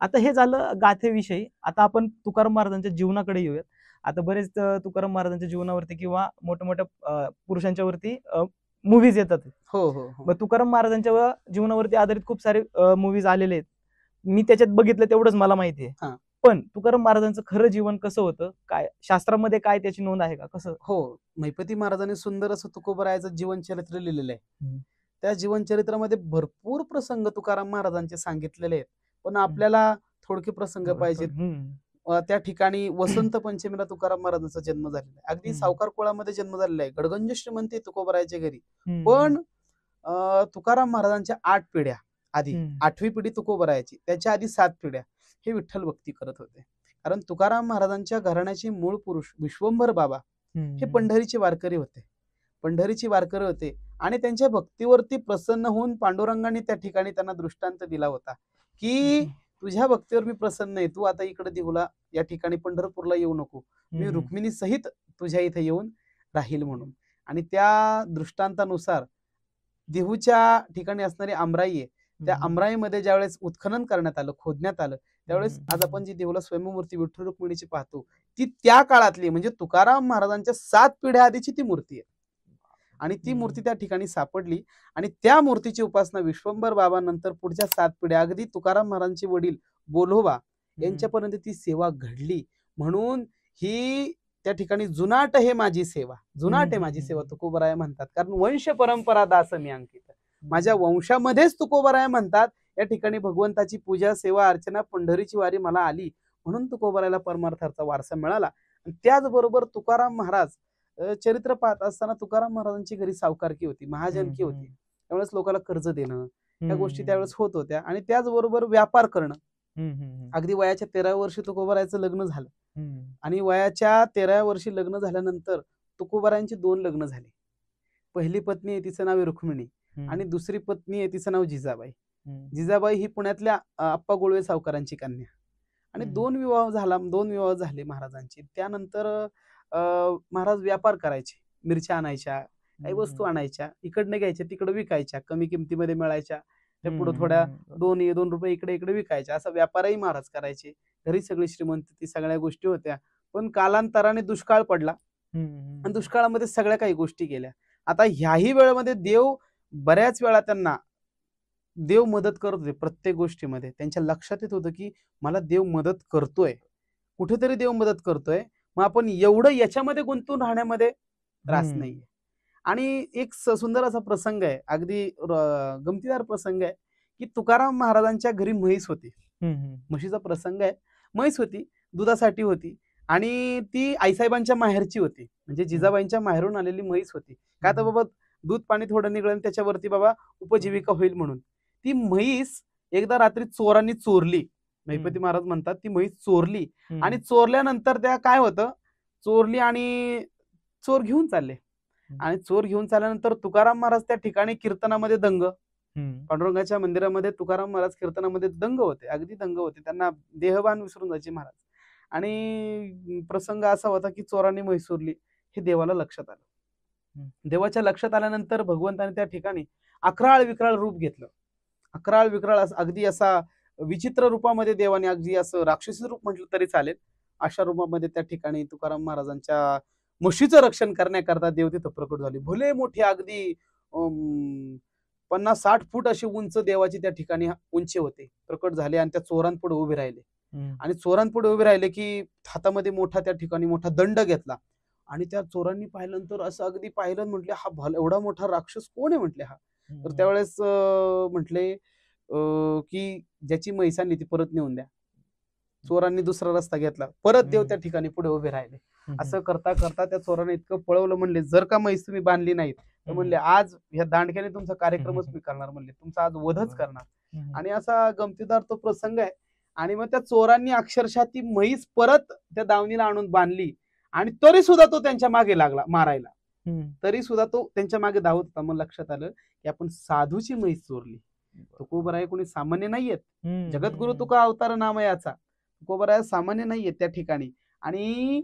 आता हे झालं गाथेविषयी. आता आपण तुकाराम महाराजांच्या जीवनाकडे येऊयात. आता बरेच तुकाराम महाराजांच्या जीवनावरती किंवा मोठ्या पुरुषांच्या वरती मूवीज येतात. हो हो. मग तुकाराम महाराजांच्या जीवनावरती आधारित खूप सारे मूवीज आलेले आहेत. मी त्याच्यात बघितलं तेवढंच मला माहिती आहे. हा. पण तुकाराम महाराजांचं खरं जीवन कसं होतं, काय शास्त्रामध्ये काय त्याची नोंद आहे का, कसं? हो, महिपती महाराजांनी सुंदर असं तुकोबरायाचं जीवनचरित्र लिहिलेलं आहे. हम्म. त्या जीवनचरित्रामध्ये भरपूर प्रसंग तुकाराम महाराजांचे सांगितलेले आहेत, पण आपल्याला थोडके प्रसंग पाहिजेत. त्या ठिकाणी वसंत पंचमीला तुकाराम महाराजांचा जन्म झालेला आहे. अगदी सावकार कुळामध्ये जन्म झालेला आहे. गडगंज श्रीमंती तुकोबरायाच्या घरी. पण तुकाराम महाराजांच्या 8 पिढ्या आधी, 8वी पिढी तुकोबरायाची, त्याच्या आधी 7 पिढ्या हे विठ्ठल भक्ती करत होते. कारण तुकाराम महाराजांच्या घराण्याचे मूळ पुरुष विश्वंभर बाबा हे पंढरीचे वारकरी होते. पंढरीचे वारकरी होते आणि त्यांच्या भक्तीवरती प्रसन्न होऊन पांडुरंगाने त्या ठिकाणी त्यांना दृष्टांत दिला होता की तुझ्या भक्तीवर मी प्रसन्न आहे, तू आता इकडे देहुला या ठिकाणी पंढरपूरला येऊ नको, मी रुक्मिणी सहित तुझ्या इथे येऊन राहील म्हणून. आणि त्या दृष्टांतानुसार देहूच्या ठिकाणी असणारी आमराई आहे, त्या आमराईमध्ये ज्यावेळेस उत्खनन करण्यात आलं, खोदण्यात आलं, त्यावेळेस आज आपण जी देहूला स्वयंमूर्ती विठ्ठल रुक्मिणीची पाहतो ती त्या काळातली म्हणजे तुकाराम महाराजांच्या 7 पिढ्या आधीची ती मूर्ती आहे. आणि ती मूर्ती त्या ठिकाणी सापडली आणि त्या मूर्तीची उपासना विश्वंभर बाबांनंतर पुढच्या 7 पिढ्या अगदी तुकाराम महाराजांचे वडील बोलोबा यांच्यापर्यंत ती सेवा घडली. म्हणून ही त्या ठिकाणी जुनाट हे माझी सेवा, जुनाट आहे माझी सेवा तुकोबराय म्हणतात. कारण वंश परंपरा दास मी अंकित, माझ्या वंशामध्येच तुकोबराय म्हणतात. या ठिकाणी भगवंताची पूजा सेवा अर्चना पंढरीची वारी मला आली म्हणून तुकोबरायला परमार्थाचा वारसा मिळाला. त्याचबरोबर तुकाराम महाराज चरित्र पाहत असताना तुकाराम महाराजांची घरी सावकारकी होती, महाजनकी होती, त्यावेळेस लोकांना कर्ज देणं या गोष्टी त्यावेळेस होत होत्या. आणि त्याचबरोबर व्यापार करणं. अगदी वयाच्या 13व्या वर्षी तुकोबरायचं लग्न झालं आणि वयाच्या 13व्या वर्षी लग्न झाल्यानंतर तुकोबरायांची 2 लग्न झाली. पहिली पत्नी आहे तिचं नाव आहे रुक्मिणी आणि दुसरी पत्नी आहे तिचं नाव जिजाबाई. जिजाबाई ही पुण्यातल्या आप्पा गोळवे सावकारांची कन्या. आणि 2 विवाह झाले महाराजांचे. त्यानंतर महाराज व्यापार करायचे, मिरच्या आणायच्या, काही वस्तू आणायच्या, इकडनं घ्यायच्या तिकडे विकायच्या, कमी किमतीमध्ये मिळायच्या, त्या पुढे थोड्या 2 रुपये इकडे इकडे विकायच्या, असा व्यापारही महाराज करायचे. घरी सगळी श्रीमंती सगळ्या गोष्टी होत्या. पण कालांतराने दुष्काळ पडला आणि दुष्काळामध्ये सगळ्या काही गोष्टी गेल्या. आता ह्याही वेळेमध्ये देव बऱ्याच वेळा त्यांना देव मदत करत होते. प्रत्येक गोष्टीमध्ये त्यांच्या लक्षात येत होतं की मला देव मदत करतोय, कुठेतरी देव मदत करतोय, मग आपण एवढं याच्यामध्ये गुंतून राहण्यामध्ये त्रास नाहीये. आणि एक सुंदर असा प्रसंग आहे, अगदी गमतीदार प्रसंग आहे की तुकाराम महाराजांच्या घरी म्हैस होती. म्हशीचा प्रसंग आहे. म्हैस होती, दुधासाठी होती आणि ती आईसाहेबांच्या माहेरची होती, म्हणजे जिजाबाईंच्या माहेरून आलेली म्हैस होती. का तर बाबा दूध पाणी थोडं निघलं त्याच्यावरती बाबा उपजीविका होईल म्हणून. ती म्हैस एकदा रात्री चोरांनी चोरली. महिपती महाराज म्हणतात ती म्हैस चोरली आणि चोरल्यानंतर त्या काय होतं, चोरली आणि चोर घेऊन चालले. आणि चोर घेऊन चालल्यानंतर तुकाराम महाराज त्या ठिकाणी कीर्तनामध्ये दंग, पांडुरंगाच्या मंदिरामध्ये तुकाराम महाराज कीर्तनामध्ये दंग होते, अगदी दंग होते. त्यांना देहभान विसरून जायचे महाराज. आणि प्रसंग असा होता की चोरांनी म्हैस चोरली हे देवाला लक्षात आलं. देवाच्या लक्षात आल्यानंतर भगवंताने त्या ठिकाणी अकराळ विक्राळ रूप घेतलं. अकराळ विक्राळ अगदी असा विचित्र रूपामध्ये देवाने, अगदी असं राक्षसी रूप म्हटलं तरी चालेल, अशा रूपामध्ये त्या ठिकाणी तुकाराम महाराजांच्या म्हशीचं रक्षण करण्याकरता देव तिथं प्रकट झाले. भले मोठे अगदी 50-60 फूट अशी उंच देवाची त्या ठिकाणी उंची होते, प्रकट झाले आणि त्या चोरांपुढे उभे राहिले. आणि चोरांपुढे उभे राहिले की हातामध्ये मोठा त्या ठिकाणी मोठा दंड घेतला. आणि त्या चोरांनी पाहिल्यानंतर असं अगदी पाहिलं, म्हटले हा एवढा मोठा राक्षस कोण आहे म्हटले हा. तर त्यावेळेस म्हटले की ज्याची म्हैसांनी ती परत नेऊन द्या. चोरांनी दुसरा रस्ता घेतला, परत देव त्या ठिकाणी पुढे उभे राहिले. असं करता करता त्या चोरांनी इतकं पळवलं, म्हणले जर का म्हैस तुम्ही बांधली नाहीत तर म्हणले आज ह्या दांडक्याने तुमचा कार्यक्रमच मी करणार, म्हणले तुमचा आज वधच करणार. आणि असा गमतीदार तो प्रसंग आहे. आणि मग त्या चोरांनी अक्षरशः ती म्हैस परत त्या दावणीला आणून बांधली आणि तरी सुद्धा तो त्यांच्या मागे लागला मारायला. तरी सुद्धा तो त्यांच्या मागे धावत होता. मग लक्षात आलं की आपण साधूची म्हैस चोरली. तुकोबराय कोणी सामान्य नाहीयेत, जगद्गुरु तुका अवतार नामयाचा. तुकोबराय सामान्य नाहीयेत त्या ठिकाणी. आणि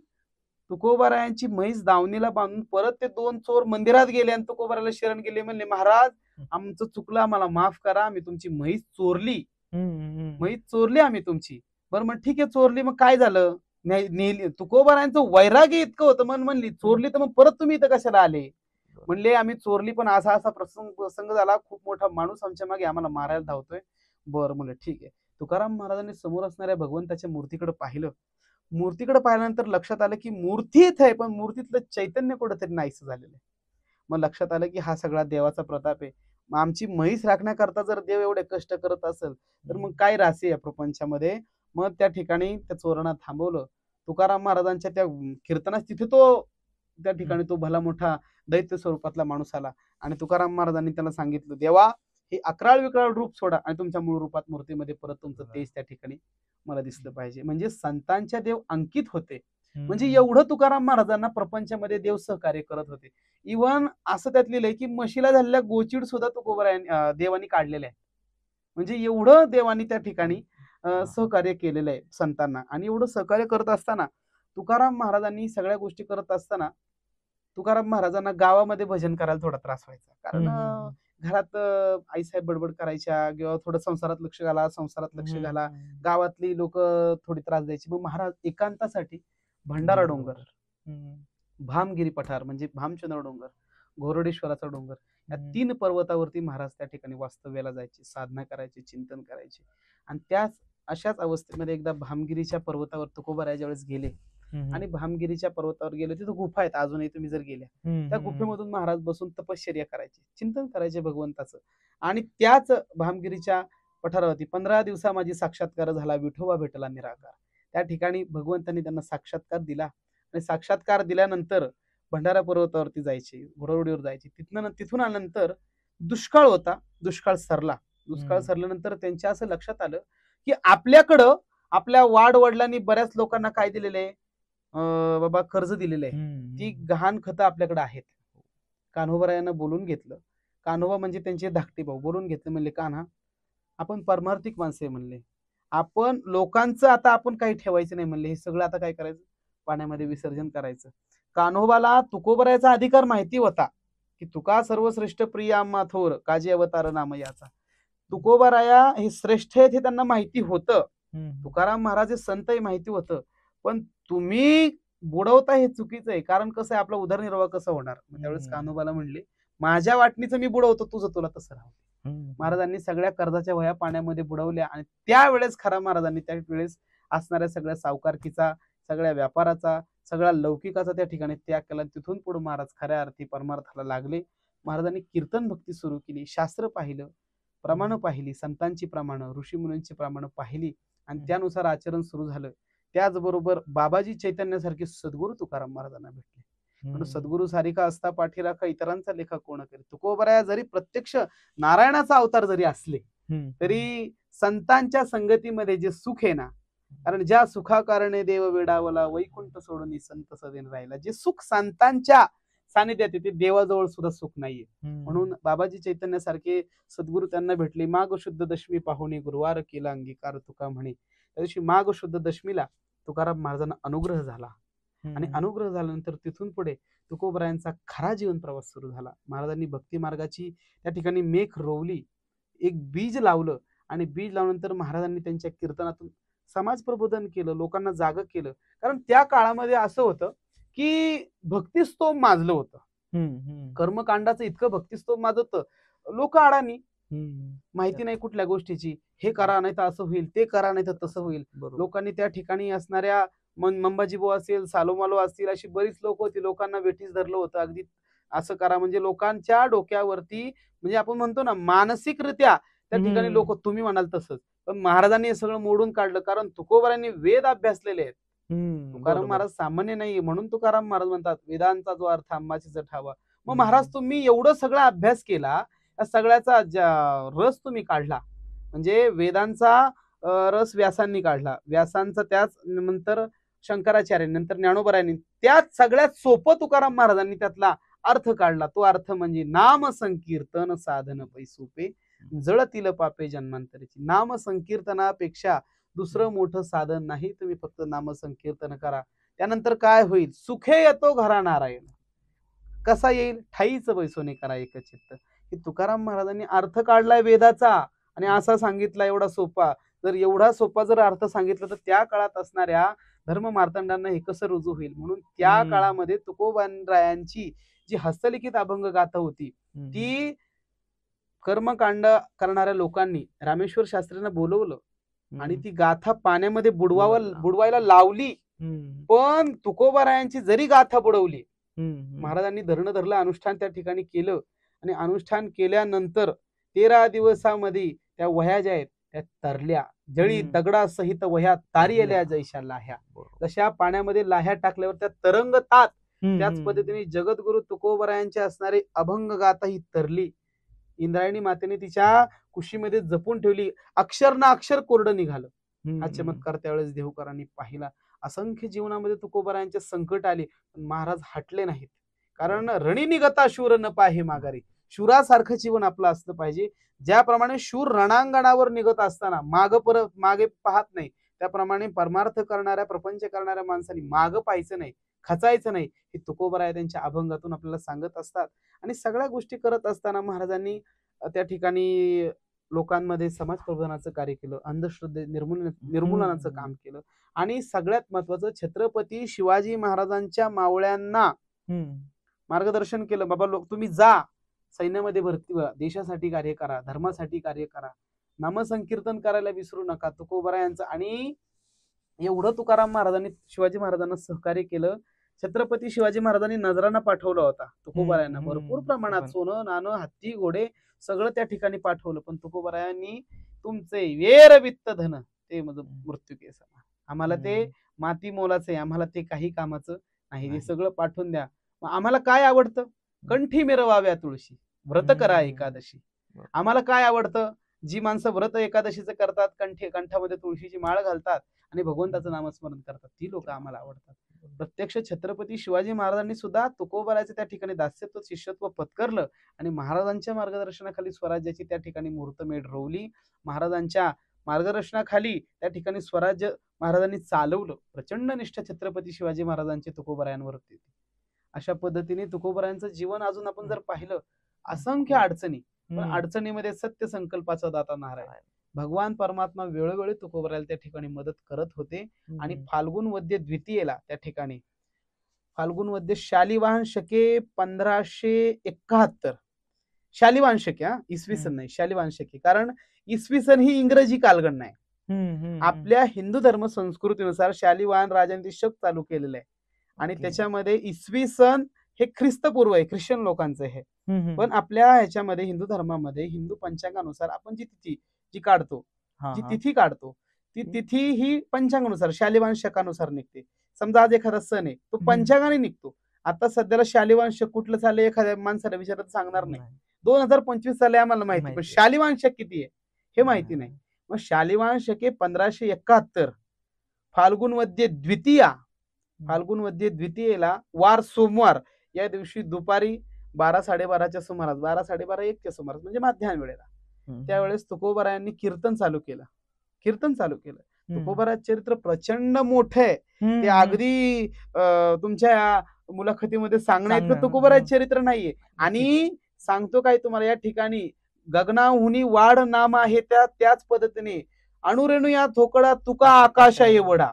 तुकोबरायांची म्हैस दावणीला बांधून परत ते 2 चोर मंदिरात गेले आणि तुकोबरायला शरण गेले. म्हणले महाराज आमचं चुकलं, आम्हाला माफ करा, आम्ही तुमची म्हैस चोरली, म्हैस चोरली आम्ही तुमची. बरं मग ठीक आहे, चोरली मग काय झालं, नेली. तुकोबरायांचं वैराग्य इतकं होतं, म्हणली चोरली तर मग परत तुम्ही इथं कशाला आले. म्हणले आम्ही चोरली पण असा असा प्रसंग झाला, खूप मोठा माणूस आमच्या मागे आम्हाला मारायला धावतोय. बरं म्हणलं ठीक आहे. तुकाराम महाराजांनी समोर असणाऱ्या भगवंताच्या मूर्तीकडे पाहिलं. मूर्तीकडे पाहिल्यानंतर लक्षात आलं की मूर्ती इथे आहे, पण मूर्तीतलं चैतन्य कुठेतरी नाहीसं झालेलं आहे. मग लक्षात आलं की हा सगळा देवाचा प्रताप आहे. मग आमची म्हैस राखण्याकरता जर देव एवढे कष्ट करत असेल तर मग काय राहते या प्रपंचामध्ये. मग त्या ठिकाणी त्या चोरांना थांबवलं. तुकाराम महाराजांच्या त्या कीर्तनास तिथे त्या ठिकाणी तो भला मोठा दैत्य स्वरूपातला माणूस आला आणि तुकाराम महाराजांनी त्याला सांगितलं, देवा हे अकराळ विकराळ रूप सोडा आणि तुमच्या मूळ रूपात मूर्तीमध्ये परत तुमचं तेज त्या ठिकाणी मला दिसलं पाहिजे. म्हणजे संतांच्या देव अंकित होते. म्हणजे एवढं तुकाराम महाराजांना प्रपंचामध्ये देव सहकार्य करत होते. इव्हन असं त्यात लिहिलंय की म्हशीला झालेल्या गोचिड सुद्धा देवानी काढलेलं आहे. म्हणजे एवढं देवानी त्या ठिकाणी सहकार्य केलेलं आहे संतांना. आणि एवढं सहकार्य करत असताना तुकाराम महाराजांनी सगळ्या गोष्टी करत असताना तुकाराम महाराजांना गावामध्ये भजन करायला थोडा त्रास व्हायचा. कारण घरात आईसाहेब बडबड करायच्या किंवा थोडं संसारात लक्ष घाला, संसारात लक्ष घाला, गावातली लोक थोडी त्रास द्यायची. मग महाराज एकांतासाठी भंडारा डोंगर, भामगिरी पठार म्हणजे भामचंद्र डोंगर, घोरडेश्वराचा डोंगर या 3 पर्वतावरती महाराज त्या ठिकाणी वास्तव्याला जायचे, साधना करायचे, चिंतन करायचे. आणि त्याच अशाच अवस्थेमध्ये एकदा भामगिरीच्या पर्वतावर तुकोबाराय ज्यावेळेस गेले आणि भामगिरीच्या पर्वतावर गेले, तिथं गुफा आहेत अजूनही, तुम्ही जर गेल्या त्या गुफेमधून महाराज बसून तपश्चर्या करायचे, चिंतन करायचे भगवंताचं. आणि त्याच भामगिरीच्या पठारावरती 15 दिवसा माझी साक्षात्कार झाला, विठोबा भेटला निराकार. त्या ठिकाणी भगवंतांनी त्यांना साक्षात्कार दिला आणि साक्षात्कार दिल्यानंतर भंडारा पर्वतावरती जायचे, घोडवडीवर जायचे. तिथून आल्यानंतर दुष्काळ होता, दुष्काळ सरला. दुष्काळ सरल्यानंतर त्यांच्या असं लक्षात आलं की आपल्याकडं आपल्या वडिलांनी बऱ्याच लोकांना काय दिलेलं आहे, बाबा कर्ज दिलेलं आहे, ती गहाण खतं आपल्याकडे आहेत. कान्होबारायांना बोलून घेतलं. कान्होबा म्हणजे त्यांचे धाकटे भाऊ, बोलून घेतलं. म्हणले, कान्हा आपण परमार्थिक माणसे म्हणले, आपण लोकांचं आता आपण काही ठेवायचं नाही म्हणले, हे सगळं आता काय करायचं, पाण्यामध्ये विसर्जन करायचं. कान्होबाला तुकोबरायाचा अधिकार माहिती होता की तुका सर्वश्रेष्ठ प्रिय आम्हा थोर काजी अवतार नाम याचा. तुकोबाराया हे श्रेष्ठ आहेत हे त्यांना माहिती होतं. तुकाराम महाराज हे संत हे माहिती होतं. पण तुम्ही बुडवता हे चुकीचं आहे. कारण कसं आहे, आपला उदरनिर्वाह कसं होणार. त्यावेळेस कान्होबाला म्हणले, माझ्या वाटणीचं मी बुडवतो, तुझं तुला तसं राहू. महाराजांनी सगळ्या कर्जाच्या वह्या पाण्यामध्ये बुडवल्या आणि त्यावेळेस खरा महाराजांनी त्यावेळेस असणाऱ्या सगळ्या सावकारकीचा, सगळ्या व्यापाराचा, सगळ्या लौकिकाचा त्या ठिकाणी त्याग केला. तिथून पुढे महाराज खऱ्या अर्थी परमार्थाला लागले. महाराजांनी कीर्तन भक्ती सुरू केली, शास्त्र पाहिलं, प्रमाण पाहिली, संतांची प्रमाण, ऋषीमुनींची प्रमाण पाहिली आणि त्यानुसार आचरण सुरू झालं. त्याचबरोबर बाबाजी चैतन्यासारखे सद्गुरू तुकाराम महाराजांना भेटले. म्हणून सद्गुरू सारिका असता पाठीराखा इतरांचा लेखा कोण करी. तुकोबराया जरी प्रत्यक्ष नारायणाचा अवतार जरी असले तरी संतांच्या संगतीमध्ये जे सुख आहे ना, कारण ज्या सुखाकारणे देव वेडावला वैकुंठ सोडून संत सदेन राहिला, जे सुख संतांच्या सानिध्यात येते देवाजवळ सुद्धा सुख नाहीये. म्हणून बाबाजी चैतन्यासारखे सद्गुरू त्यांना भेटले. माघ शुद्ध दशमी पाहुणे गुरुवार केला अंगीकार तुका म्हणे. त्या दिवशी माघ शुद्ध दशमीला तुकाराम महाराजांना अनुग्रह झाला आणि अनुग्रह झाल्यानंतर तिथून पुढे तुकोबरायांचा खरा जीवन प्रवास सुरू झाला. महाराजांनी भक्ती मार्गाची त्या ठिकाणी मेख रोवली, एक बीज लावलं आणि बीज लावल्यानंतर महाराजांनी त्यांच्या कीर्तनातून समाज प्रबोधन केलं, लोकांना जाग केलं. कारण त्या काळामध्ये असं होतं की भक्तिस्तोम माजलं होतं, कर्मकांडाचं इतकं भक्तिस्तोम माजत होतं. लोक अडाणी, माहिती नाही कुठल्या गोष्टीची, हे करा नाही तर असं होईल, ते करा नाही तर तसं होईल. लोकांनी त्या ठिकाणी असणाऱ्या मंबाजीबो असेल, सालोमालो असतील, अशी बरीच लोक होती, लोकांना वेठीस धरलं होतं. अगदी असं करा म्हणजे लोकांच्या डोक्यावरती, म्हणजे आपण म्हणतो ना मानसिकरित्या त्या ठिकाणी लोक, तुम्ही म्हणाल तसंच. पण महाराजांनी हे सगळं मोडून काढलं. कारण तुकोबारायांनी वेद अभ्यासलेले आहेत. तुकाराम महाराज सामान्य नाही, म्हणून तुकाराम महाराज म्हणतात वेदांचा जो अर्थ आंबाची जठावा. मग महाराज तुम्ही एवढं सगळा अभ्यास केला, या सगळ्याचा रस तुम्ही काढला. म्हणजे वेदांचा रस व्यासांनी काढला, व्यासांचा त्याच नंतर शंकराचार्य, नंतर ज्ञानोबरायांनी, त्याच सगळ्यात सोपं तुकाराम महाराजांनी त्यातला अर्थ काढला. तो अर्थ म्हणजे नाम संकीर्तन साधन पैसोपे जळतील पापे जन्मांतरीची. नाम संकीर्तनापेक्षा दुसरं मोठं साधन नाही. तुम्ही फक्त नाम संकीर्तन करा. त्यानंतर काय होईल, सुखे येतो घरा नारायण. कसा येईल, ठाईच बैसोने करा एकचित्त. की तुकाराम महाराजांनी अर्थ काढलाय वेदाचा आणि असा सांगितला एवढा सोपा. जर एवढा सोपा जर अर्थ सांगितला तर त्या काळात असणाऱ्या धर्म मार्तंडांना हे कसं रुजू होईल. म्हणून त्या काळामध्ये तुकोबारायांची जी हस्तलिखित अभंग गाथा होती, ती कर्मकांड करणाऱ्या लोकांनी रामेश्वर शास्त्रींना बोलवलं आणि ती गाथा पाण्यामध्ये बुडवायला लावली. पण तुकोबारायांची जरी गाथा बुडवली, महाराजांनी धरलं अनुष्ठान त्या ठिकाणी केलं आणि अनुष्ठान केल्यानंतर 13 दिवसामध्ये त्या वह्या ज्या आहेत त्या तरल्या. जळी दगडासहित वह्या तारियल्या जैशा लाह्या. जशा पाण्यामध्ये लाह्या टाकल्यावर त्या तरंगतात, त्याच पद्धतीने जगद्गुरु तुकोबारायांची असणारी अभंग गाथा ही तरली. इंद्रायणी मातेने तिच्या कुशीमध्ये जपून ठेवली. अक्षर ना अक्षर कोरडं निघालं. हा चमत्कार त्यावेळेस देहूकरांनी पाहिला. असंख्य जीवनामध्ये तुकोबारायांचे संकट आले, पण महाराज हटले नाहीत. कारण रणी निगता शूर न पाहे माघारी. शूरासारखं जीवन आपलं असलं पाहिजे. ज्याप्रमाणे शूर रणांगणावर निघत असताना मागे पाहत नाही, त्याप्रमाणे परमार्थ करणाऱ्या प्रपंच करणाऱ्या माणसांनी मागं पाहायचं नाही, खचायचं नाही, हे तुकोबाराय त्यांच्या अभंगातून आपल्याला सांगत असतात. आणि सगळ्या गोष्टी करत असताना महाराजांनी त्या ठिकाणी लोकांमध्ये समाज प्रबोधनाचं कार्य केलं, अंधश्रद्धे निर्मूलनाचं काम केलं. आणि सगळ्यात महत्वाचं, छत्रपती शिवाजी महाराजांच्या मावळ्यांना मार्गदर्शन केलं. बाबा तुम्ही जा, सैन्यामध्ये भरती व्हा, देशासाठी कार्य करा, धर्मासाठी कार्य करा, नामसंकीर्तन करायला विसरू नका. तुकोबारायांचं आणि एवढं तुकाराम महाराजांनी शिवाजी महाराजांना सहकार्य केलं. छत्रपती शिवाजी महाराजांनी नजराना पाठवला होता तुकोबारायांना, भरपूर प्रमाणात सोनं नाणं हत्ती घोडे सगळं त्या ठिकाणी पाठवलं. पण तुकोबारायांनी तुमचे वेर वित्त धन ते मृत्यू केस, आम्हाला ते माती मोलाचं आहे, आम्हाला ते काही कामाचं नाही, हे सगळं पाठवून द्या. आम्हाला काय आवडतं? कंठी मिरवाव्या तुळशी, व्रत करा एकादशी. आम्हाला काय आवडतं? जी माणसं व्रत एकादशीचं करतात, कंठामध्ये तुळशीची माळ घालतात आणि भगवंताचं नामस्मरण करतात, ती लोक आम्हाला आवडतात. प्रत्यक्ष छत्रपती शिवाजी महाराजांनी सुद्धा तुकोबारायचं त्या ठिकाणी दास्यत्व शिष्यत्व पत्करलं आणि महाराजांच्या मार्गदर्शनाखाली स्वराज्याची त्या ठिकाणी मुहूर्तमेढ रोवली. महाराजांच्या मार्गदर्शनाखाली त्या ठिकाणी स्वराज्य महाराजांनी चालवलं. प्रचंड निष्ठा छत्रपती शिवाजी महाराजांचे तुकोबारायांवर होती. अशा पद्धतीने तुकोबारायांचं जीवन अजून आपण जर पाहिलं, असंख्य अडचणी, पण अडचणीमध्ये सत्य संकल्पाचा दाता नारायण भगवान परमात्मा वेळोवेळी तुकोबारायला त्या ठिकाणी मदत करत होते. आणि फाल्गुन वद्य द्वितीयेला त्या ठिकाणी फाल्गुन वद्य शालिवाहन शके 1571, शालिवाहन शके, इसवी सन नाही, शालिवाहन शके, कारण इसवी सन ही इंग्रजी कालगणना आहे. आपल्या हिंदू धर्म संस्कृतीनुसार शालिवाहन राजांनी शक चालू केलेलं आहे आणि त्याच्यामध्ये इसवी सन हे ख्रिस्तपूर्व आहे, ख्रिश्चन लोकांचं हे. पण आपल्या ह्याच्यामध्ये हिंदू धर्मामध्ये हिंदू पंचांगानुसार आपण जी तिथी काढतो, जी तिथी काढतो, ती तिथी ही पंचांगानुसार शालिवाहन शकानुसार निघते. समजा आज एखादा सण आहे, तो पंचांगाने निघतो. आता सध्याला शालिवाहन शक कुठलं चाललंय एखाद्या माणसाला विचारत सांगणार नाही. 2025 चाललंय आम्हाला माहिती, पण शालिवाहन शक किती आहे हे माहिती नाही. मग शालिवाहन शके 1571 फाल्गुन वद्य द्वितीया, फाल्गुन वद्य द्वितीयेला वार सोमवार या दिवशी दुपारी 12-12:30च्या सुमारास, 12-12:30-1च्या सुमारास म्हणजे माध्यान्ह वेळेला, त्यावेळेस तुकोबारायांनी कीर्तन चालू केलं. तुकोबाराचं चरित्र प्रचंड मोठं आहे. ते अगदी तुमच्या मुलाखतीमध्ये सांगण्यात तुकोबाराचं चरित्र नाहीये. आणि सांगतो काय तुम्हाला, या ठिकाणी गगनाहुनी वाढ नाम आहे त्याच पद्धतीने अणुरेणू या थोकडा तुका आकाशा एवढा.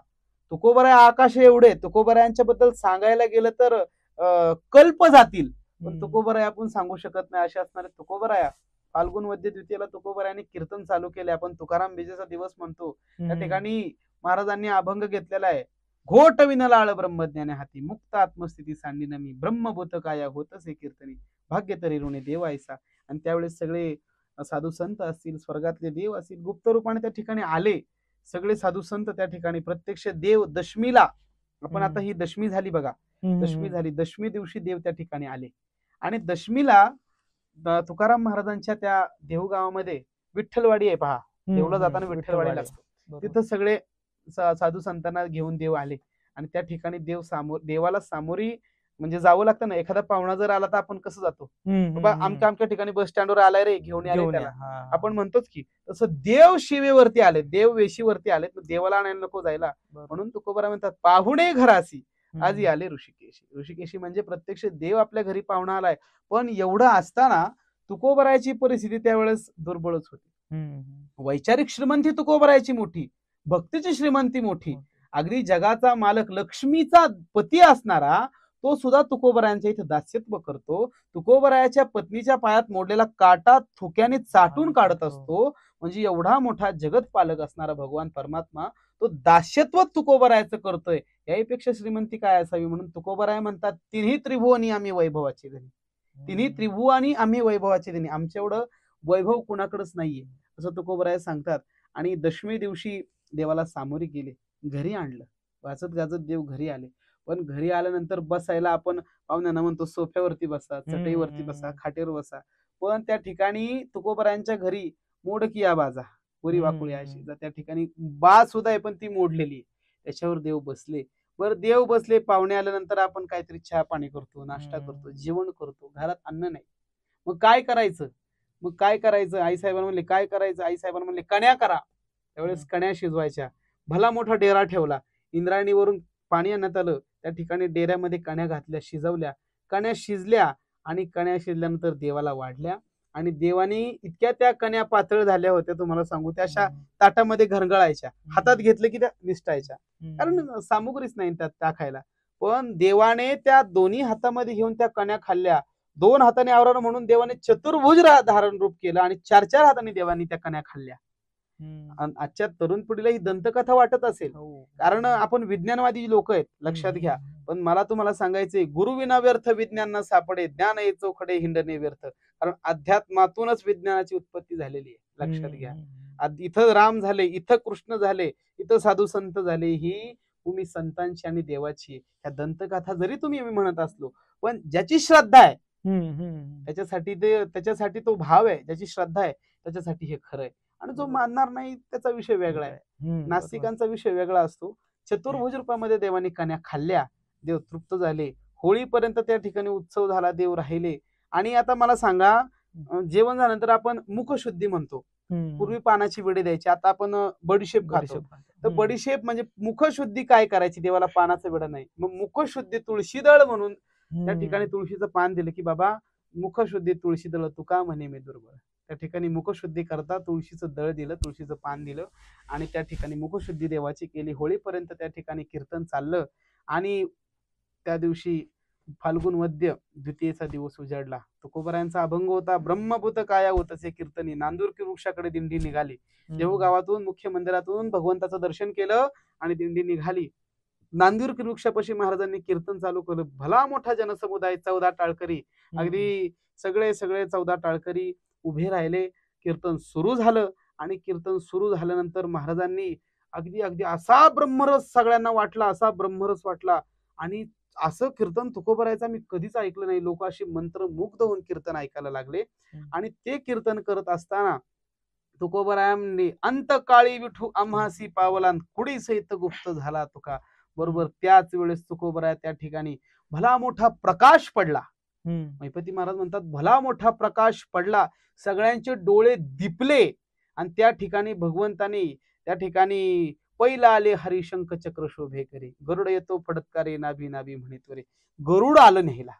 तुकोबाराय आकाश एवढे. तुकोबारायांच्या बद्दल सांगायला गेलं तर कल्प जातील, पण तुकोबाराय आपण सांगू शकत नाही, असे असणारे तुकोबाराया. फाल्गुन वद्य द्वितीयेला तुकोबारायांनी कीर्तन चालू केले. आपण तुकाराम बीजेचा दिवस म्हणतो. त्या ठिकाणी महाराजांनी अभंग घेतलेला आहे. घोट विनलाळ ब्रह्मज्ञाने हाती, मुक्त आत्मस्थिती सांडिन मी, ब्रह्मभूत काया होतसे कीर्तनी, भाग्य तरी ऋणे देवायसा. आणि त्यावेळेस सगळे साधू संत असतील, स्वर्गातले देव असतील, गुप्त रूपाने त्या ठिकाणी आले. सगळे साधू संत त्या ठिकाणी प्रत्यक्ष देव दशमीला, आपण आता ही दशमी झाली बघा, दशमी झाली, दशमी दिवशी देव त्या ठिकाणी आले. आणि दशमीला तुकाराम महाराजांच्या त्या देहू गावामध्ये विठ्ठलवाडी आहे पहा, देवला जाताना विठ्ठलवाडी लागतो, तिथं सगळे साधू संतांना घेऊन देव आले. आणि त्या ठिकाणी देवाला सामोरी म्हणजे जावं लागतं ना. एखादा पाहुणा जर आला तर आपण कसं जातो, बाबा आमच्या ठिकाणी बस स्टँडवर आलाय रे, घेऊन आले त्याला, आपण म्हणतोच की. तसं देव शिवेवरती आले, देव वेशीवरती आले, देवाला आणायला नको जायला. म्हणून तुकोबारा म्हणतात, पाहुणे घरासी आजी आले ऋषिकेशी. ऋषिकेशी म्हणजे प्रत्यक्ष देव आपल्या घरी पाहुणा आलाय. पण एवढं असताना तुकोबारायची परिस्थिती त्यावेळेस दुर्बळच होती. वैचारिक श्रीमंती तुकोबारायची मोठी, भक्तीची श्रीमंती मोठी. अगदी जगाचा मालक, लक्ष्मीचा पती असणारा तो सुद्धा तुकोबारायांच्या इथे दास्यत्व करतो. तुकोबारायाच्या पत्नीच्या पायात मोडलेला काटा थुक्याने चाटून काढत असतो. म्हणजे एवढा मोठा जगत पालक असणारा भगवान परमात्मा तो दास्यत्व तुकोबरायचं करतोय, याहीपेक्षा श्रीमंती काय असावी. म्हणून तुकोबराय म्हणतात, तिन्ही त्रिभुवनी आम्ही वैभवाचे धनी. तिन्ही त्रिभुवनी आम्ही वैभवाचे धनी. आमच्या एवढं वैभव कुणाकडेच नाहीये असं तुकोबराय सांगतात. आणि दशमी दिवशी देवाला सामोरी गेले, घरी आणलं, वाचत गाजत देव घरी आले. पण घरी आल्यानंतर बसायला आपण पाहुण्यांना म्हणतो सोफ्यावरती बसा, चटईवरती बसा, खाटेवर बसा. पण त्या ठिकाणी तुकोबरायांच्या घरी मोडकिया बाजा, पुरी वाकुळी अशी त्या ठिकाणी बाज सुद्धा आहे, पण ती मोडलेली आहे. त्याच्यावर देव बसले. बरं देव बसले, पाहुणे आल्यानंतर आपण काहीतरी चहा पाणी करतो, नाश्ता करतो, जेवण करतो, घरात अन्न नाही. मग काय करायचं? मग काय करायचं? आईसाहेबांना म्हणले काय करायचं? आईसाहेबांना म्हणले कण्या करा. त्यावेळेस कण्या शिजवायच्या. भला मोठा डेरा ठेवला, इंद्रायणीवरून पाणी आणण्यात आलं, त्या ठिकाणी डेऱ्यामध्ये कण्या घातल्या, शिजवल्या. कण्या शिजल्या आणि कण्या शिजल्यानंतर देवाला वाढल्या. आणि देवानी इतक्या त्या कण्या पातळ झाल्या होत्या, तुम्हाला सांगू, त्या अशा ताटामध्ये घरंगळायच्या, हातात घेतलं की त्या निसटायच्या, कारण सामुग्रीच नाही त्यात टाकायला. पण देवाने त्या दोन्ही हातामध्ये घेऊन त्या कण्या खाल्ल्या. 2 हाताने आवरण म्हणून देवाने चतुर्भुज धारण रूप केलं आणि 4 हाताने देवानी त्या कण्या खाल्ल्या. आजच्या तरुण पिढीला ही दंतकथा वाटत असेल, कारण आपण विज्ञानवादी लोक आहेत, लक्षात घ्या. पण मला तुम्हाला सांगायचंय, गुरु विना व्यर्थ विज्ञान न सापडे, ज्ञान ये चोखडे हिंडणे व्यर्थ. कारण अध्यात्मातूनच विज्ञानाची उत्पत्ती झालेली आहे, लक्षात घ्या. इथं राम झाले, इथं कृष्ण झाले, इथं साधू संत झाले. ही भूमी संतांची आणि देवाची. ह्या दंतकथा जरी तुम्ही म्हणत असलो, पण ज्याची श्रद्धा आहे त्याच्यासाठी तो भाव आहे, ज्याची श्रद्धा आहे त्याच्यासाठी हे खरं आहे. आणि जो मानणार नाही त्याचा विषय वेगळा आहे, नास्तिकांचा विषय वेगळा असतो. चतुर्भुज रूपामध्ये देवाने कण्या खाल्ल्या, देव तृप्त झाले. होळीपर्यंत त्या ठिकाणी उत्सव झाला, देव राहिले. आणि आता मला सांगा, जेवण झाल्यानंतर आपण मुखशुद्धी म्हणतो. पूर्वी पानाची विडे द्यायची, आता आपण बडीशेप खातो. तर बडीशेप म्हणजे मुखशुद्धी काय करायची, देवाला पानाचं विडा नाही. मग मुखशुद्धी तुळशीदळ म्हणून त्या ठिकाणी तुळशीचं पान दिलं की बाबा मुखशुद्धी तुळशीदळ तुका म्हणे मी दुर्बळ. त्या ठिकाणी मुखशुद्धी करता तुळशीचं दळ दिलं, तुळशीचं पान दिलं आणि त्या ठिकाणी मुखशुद्धी देवाची केली. होळीपर्यंत त्या ठिकाणी कीर्तन चाललं. आणि त्या दिवशी फाल्गुन वद्य द्वितीयेचा दिवस उजाडला. तुकोबरायांचा अभंग होता, ब्रह्मभूत काया होतसे कीर्तनी, नांदुरकी वृक्षाकडे दिंडी निघाली. देहू गावातून मुख्य मंदिरातून भगवंताचं दर्शन केलं आणि दिंडी निघाली. नांदुरकी वृक्षापाशी महाराजांनी कीर्तन चालू केलं. भला मोठा जनसमुदाय, 14 टाळकरी, अगदी सगळे 14 टाळकरी उभे राहिले. कीर्तन सुरू झालं आणि कीर्तन सुरू झाल्यानंतर महाराजांनी अगदी असा ब्रह्मरस सगळ्यांना वाटला, असा ब्रह्मरस वाटला. आणि असं कीर्तन तुकोबरायचं मी कधीच ऐकलं नाही. लोक अशी मंत्रमुग्ध होऊन कीर्तन ऐकायला लागले. आणि ते कीर्तन करत असताना तुकोबरायांनी अंतकाळी विठू आम्हासी पावलान कुडी सहित गुप्त झाला तुका. बरोबर त्याच वेळेस तुकोबराय त्या ठिकाणी भला मोठा प्रकाश पडला. महिपती महाराज म्हणतात, भला मोठा प्रकाश पडला, सगळ्यांचे डोळे दिपले. आणि त्या ठिकाणी भगवंतानी त्या ठिकाणी पहिला आले हरिशंख चक्र शोभे करी, गरुड येतो फडत्कारे नाभी नाभी म्हणित्वरे. गरुड आलं न्यायला,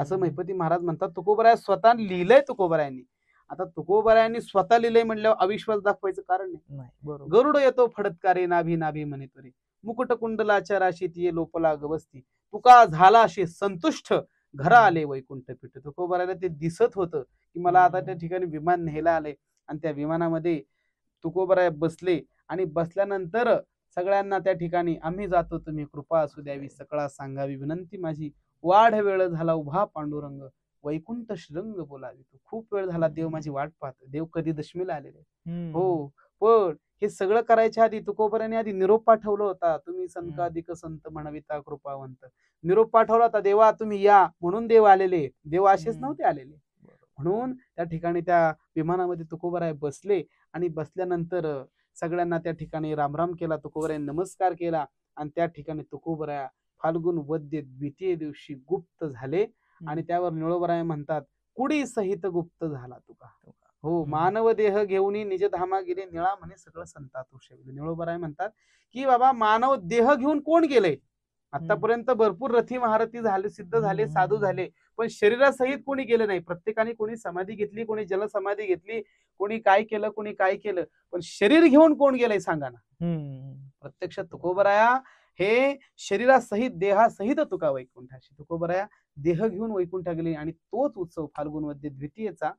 असं महिपती महाराज म्हणतात. तुकोबराय स्वतः लिहिलंय तुकोबरायांनी. आता तुकोबरायांनी स्वतः लिहिलंय म्हणल्यावर अविश्वास दाखवायचं कारण नाही. गरुड येतो फडत्कारे नाभी नाभी म्हणित्वरे, मुकुट कुंडलाच्या राशीत ये लोपला गवस्ती, तुका झाला असे संतुष्ट, घरा आले वैकुंठ पीठ. तुकोबरायला ते दिसत होतं की मला आता त्या ठिकाणी विमान न्यायला आले. आणि त्या विमानामध्ये तुकोबराय बसले. आणि बसल्यानंतर सगळ्यांना त्या ठिकाणी आम्ही जातो, तुम्ही कृपा असू द्यावी, सकळा सांगावी विनंती माझी, वाढ वेळ झाला उभा पांडुरंग, वैकुंठ श्रृंग बोलावी. खूप वेळ झाला देव माझी वाट पाहतो. देव कधी दशमीला आलेले हो. पण हे सगळं करायच्या आधी तुकोबरायांनी आधी निरोप पाठवला होता, तुम्ही संताधिक संत म्हणविता कृपावंत. निरोप पाठवला होता, देवा तुम्ही या, म्हणून देव आलेले. देव असेच नव्हते आलेले. म्हणून त्या ठिकाणी त्या विमानामध्ये तुकोबराय बसले. आणि बसल्यानंतर सगळ्यांना त्या ठिकाणी रामराम केला, तुकोबरायांनी नमस्कार केला. आणि त्या ठिकाणी तुकोबराया फाल्गुन वद्य द्वितीय दिवशी गुप्त झाले. आणि त्यावर निळोबराय म्हणतात, कुडी सहित गुप्त झाला तुका. हो, मानव देह घेऊन निज धामा गेले, निळा म्हणे सगळं संतात उशविले. निळोबराय म्हणतात की बाबा मानव देह घेऊन कोण गेले? आतापर्यंत भरपूर रथी महारथी झाले, सिद्ध झाले, साधू झाले, पण शरीरासहित कोणी गेले नाही. प्रत्येकाने कोणी समाधी घेतली, कोणी जलसमाधी घेतली, कोणी काय केलं, कोणी काय केलं, पण शरीर घेऊन कोण गेलंय सांगा ना. प्रत्यक्ष तुकोबराया हे शरीरासहित देहासहित तुका वैकुंठाशी. तुकोबराया देह घेऊन वैकुंठ गेले. आणि तोच उत्सव फाल्गुन वद्य द्वितीयेचा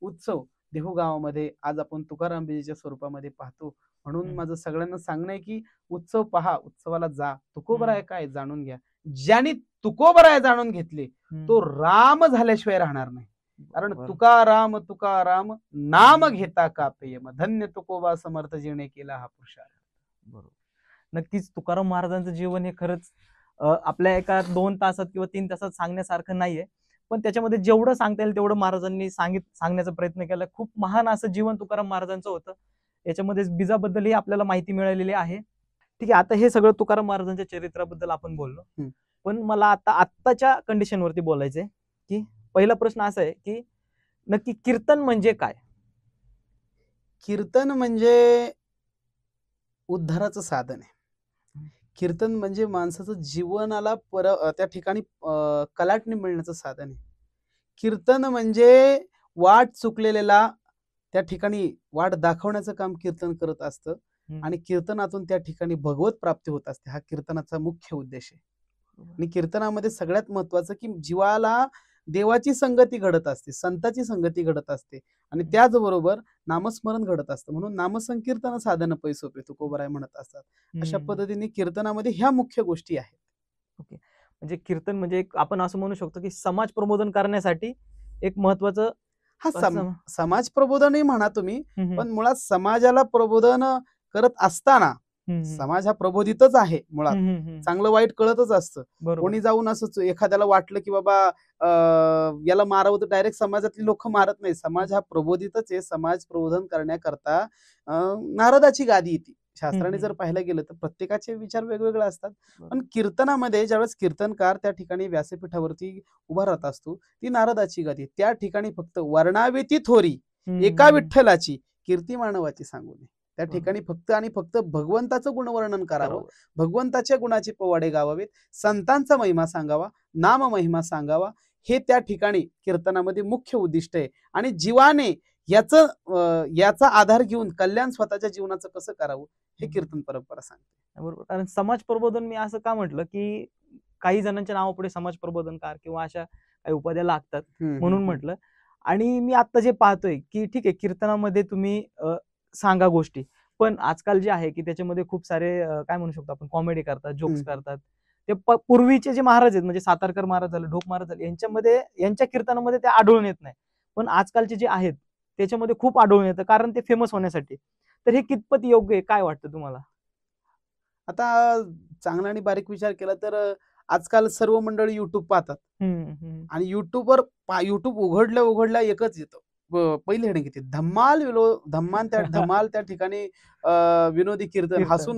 उत्सव देहू गावामध्ये आज आपण तुकाराम बीजेच्या स्वरूपामध्ये पाहतो. म्हणून माझं सगळ्यांना सांगणं आहे की उत्सव पहा, उत्सवाला जा, तुकोबराय काय जाणून घ्या. ज्यांनी तुकोबराय जाणून घेतले तो राम झाल्याशिवाय राहणार नाही. कारण तुकाराम तुकाराम नाम घेता का पेयम, धन्य तुकोबा समर्थ जीवने केला हा पुरुषार्थ. बरोबर. नक्कीच तुकाराम महाराजांचं जीवन हे खरंच आपल्या एका 2 तासात किंवा 3 तासात सांगण्यासारखं नाहीये, पण त्याच्यामध्ये जेवढं सांगता येईल तेवढं महाराजांनी सांगण्याचा प्रयत्न केला. खूप महान असं जीवन तुकाराम महाराजांचं होतं. याच्यामध्ये बीजाबद्दलही आपल्याला माहिती मिळालेली आहे. ठीक आहे, आता हे सगळं तुकाराम महाराजांच्या चरित्राबद्दल आपण बोललो, पण मला आत्ताच्या कंडिशनवरती बोलायचंय की पहिला प्रश्न असा आहे की नक्की कीर्तन म्हणजे काय? कीर्तन म्हणजे उद्धाराचं साधन आहे. कीर्तन म्हणजे माणसाचं जीवनाला त्या ठिकाणी कलाटणी मिळण्याचं साधन आहे. कीर्तन म्हणजे वाट चुकलेला त्या ठिकाणी वाट दाखवण्याचं काम कीर्तन करत असतं आणि कीर्तनातून त्या ठिकाणी भगवत प्राप्ती होत असते. हा कीर्तनाचा मुख्य उद्देश आहे. आणि कीर्तनामध्ये सगळ्यात महत्वाचं की जीवाला देवाची संगती घडत असते, संताची संगती घडत असते आणि त्याचबरोबर नामस्मरण घडत असतं. म्हणून नामसंकीर्तन साधन पैसोपे तुकोबराय म्हणत असतात. अशा पद्धतीने कीर्तनामध्ये ह्या मुख्य गोष्टी आहेत. ओके, म्हणजे कीर्तन म्हणजे आपण असं म्हणू शकतो की समाज प्रबोधन करण्यासाठी एक महत्वाचं समाज प्रबोधनही म्हणा तुम्ही, पण मुळात समाजाला प्रबोधन करत असताना समाज हा प्रबोधितच आहे. मुळात चांगलं वाईट कळतच असतं. कोणी जाऊन असं एखाद्याला वाटलं की बाबा याला मारावं तर डायरेक्ट समाजातली लोक मारत नाही. समाज हा प्रबोधितच आहे. समाज प्रबोधन करण्याकरता नारदाची गादी येते. शास्त्राने जर पाहायला गेलं तर प्रत्येकाचे विचार वेगवेगळे असतात. पण कीर्तनामध्ये ज्यावेळेस कीर्तनकार त्या ठिकाणी व्यासपीठावरती उभा राहत असतो, ती नारदाची गादी. त्या ठिकाणी फक्त वर्णावे ती थोरी एका विठ्ठलाची, कीर्ती मानवाची सांगू नये. त्या ठिकाणी फक्त आणि फक्त भगवंताचं गुणवर्णन करावं, भगवंताच्या गुणाचे पोवाडे गावावेत, संतांचा महिमा सांगावा, नाम महिमा सांगावा, हे त्या ठिकाणी कीर्तनामध्ये मुख्य उद्दिष्ट आहे. आणि जीवाने याचा आधार घेऊन कल्याण स्वतःच्या जीवनाचं कसं करावं हे कीर्तन परंपरा सांगते. बरोबर. कारण समाज प्रबोधन मी असं का म्हटलं की काही जणांच्या नावापुढे समाज प्रबोधनकार किंवा अशा काही उपाध्या लागतात म्हणून म्हटलं. आणि मी आता जे पाहतोय की ठीक आहे, कीर्तनामध्ये तुम्ही सांगा गोष्टी, पण आजकाल जे आहे की त्याच्यामध्ये खूप सारे काय म्हणू शकतो आपण, कॉमेडी करतात, जोक्स करतात. ते पूर्वीचे जे महाराज आहेत, म्हणजे सातारकर महाराज झाले, ढोक महाराज झाले, यांच्या कीर्तनामध्ये ते आढळून येत नाही. पण आजकालचे जे आहेत त्याच्यामध्ये खूप आढळून येतं, कारण ते फेमस होण्यासाठी. तर हे कितपत योग्य आहे, काय वाटतं तुम्हाला? आता चांगला आणि बारीक विचार केला तर आजकाल सर्व मंडळी युट्यूब पाहतात आणि युट्यूबवर युट्यूब उघडल्या एकच येतं, पहिली हेडिंग येते धम्माल त्या ठिकाणी विनोदी कीर्तन, हसून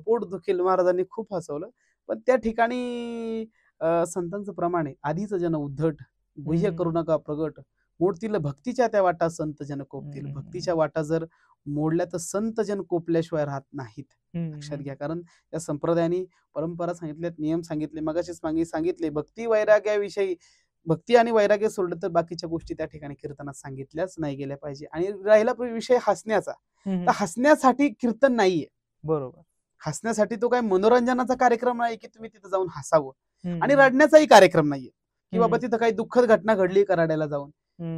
पोट दुखेल. महाराजांनी खूप हसवलं. पण त्या ठिकाणी संतांचं प्रमाण आहे, आधीच जन उद्धट, गुह्य करू नका प्रगट, मोडतील भक्तीच्या त्या वाटा संत जन कोपतील. भक्तीच्या वाटा जर मोडल्या तर संत जन कोपल्याशिवाय राहत नाहीत, लक्षात घ्या. कारण या संप्रदायाने परंपरा सांगितल्यात, नियम सांगितले, मगाशीच सांगितले, भक्ती वैराग्याविषयी, भक्ती आणि वैराग्य सोडलं तर बाकीच्या गोष्टी त्या ठिकाणी कीर्तनात सांगितल्याच नाही गेल्या पाहिजे. आणि राहिला विषय हसण्याचा, तर हसण्यासाठी कीर्तन नाहीये. बरोबर. हसण्यासाठी तो काय मनोरंजनाचा कार्यक्रम नाही की तुम्ही तिथं जाऊन हसावं, आणि रडण्याचाही कार्यक्रम नाहीये की बाबा तिथं काही दुःखद घटना घडली का रडायला जाऊन.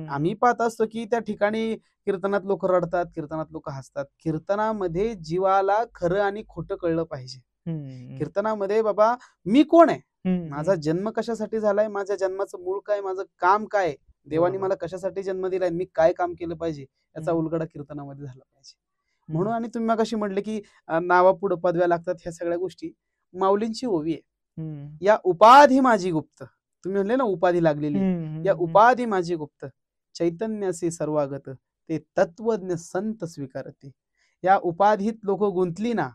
आम्ही पाहत असतो की त्या ठिकाणी कीर्तनात लोक रडतात, कीर्तनात लोक हसतात. कीर्तनामध्ये जीवाला खरं आणि खोटं कळलं पाहिजे. कीर्तनामध्ये बाबा मी कोण आहे, माझा जन्म कशासाठी झालाय, माझ्या जन्माचं मूळ काय, माझं काम काय, देवानी मला कशासाठी जन्म दिलाय, मी काय काम केलं पाहिजे, याचा उलगडा कीर्तनामध्ये झाला पाहिजे. म्हणून आणि तुम्ही मगाशी म्हटले की नावापुढं पदव्या लागतात, ह्या सगळ्या गोष्टी माऊलींची ओवी आहे. या उपाधी माझी गुप्त, तुम्ही म्हणले ना उपाधी लागलेली, या उपाधी माझी गुप्त, चैतन्याचे सर्वागत, ते तत्वज्ञ संत स्वीकारते. या उपाधीत लोक गुंतली ना,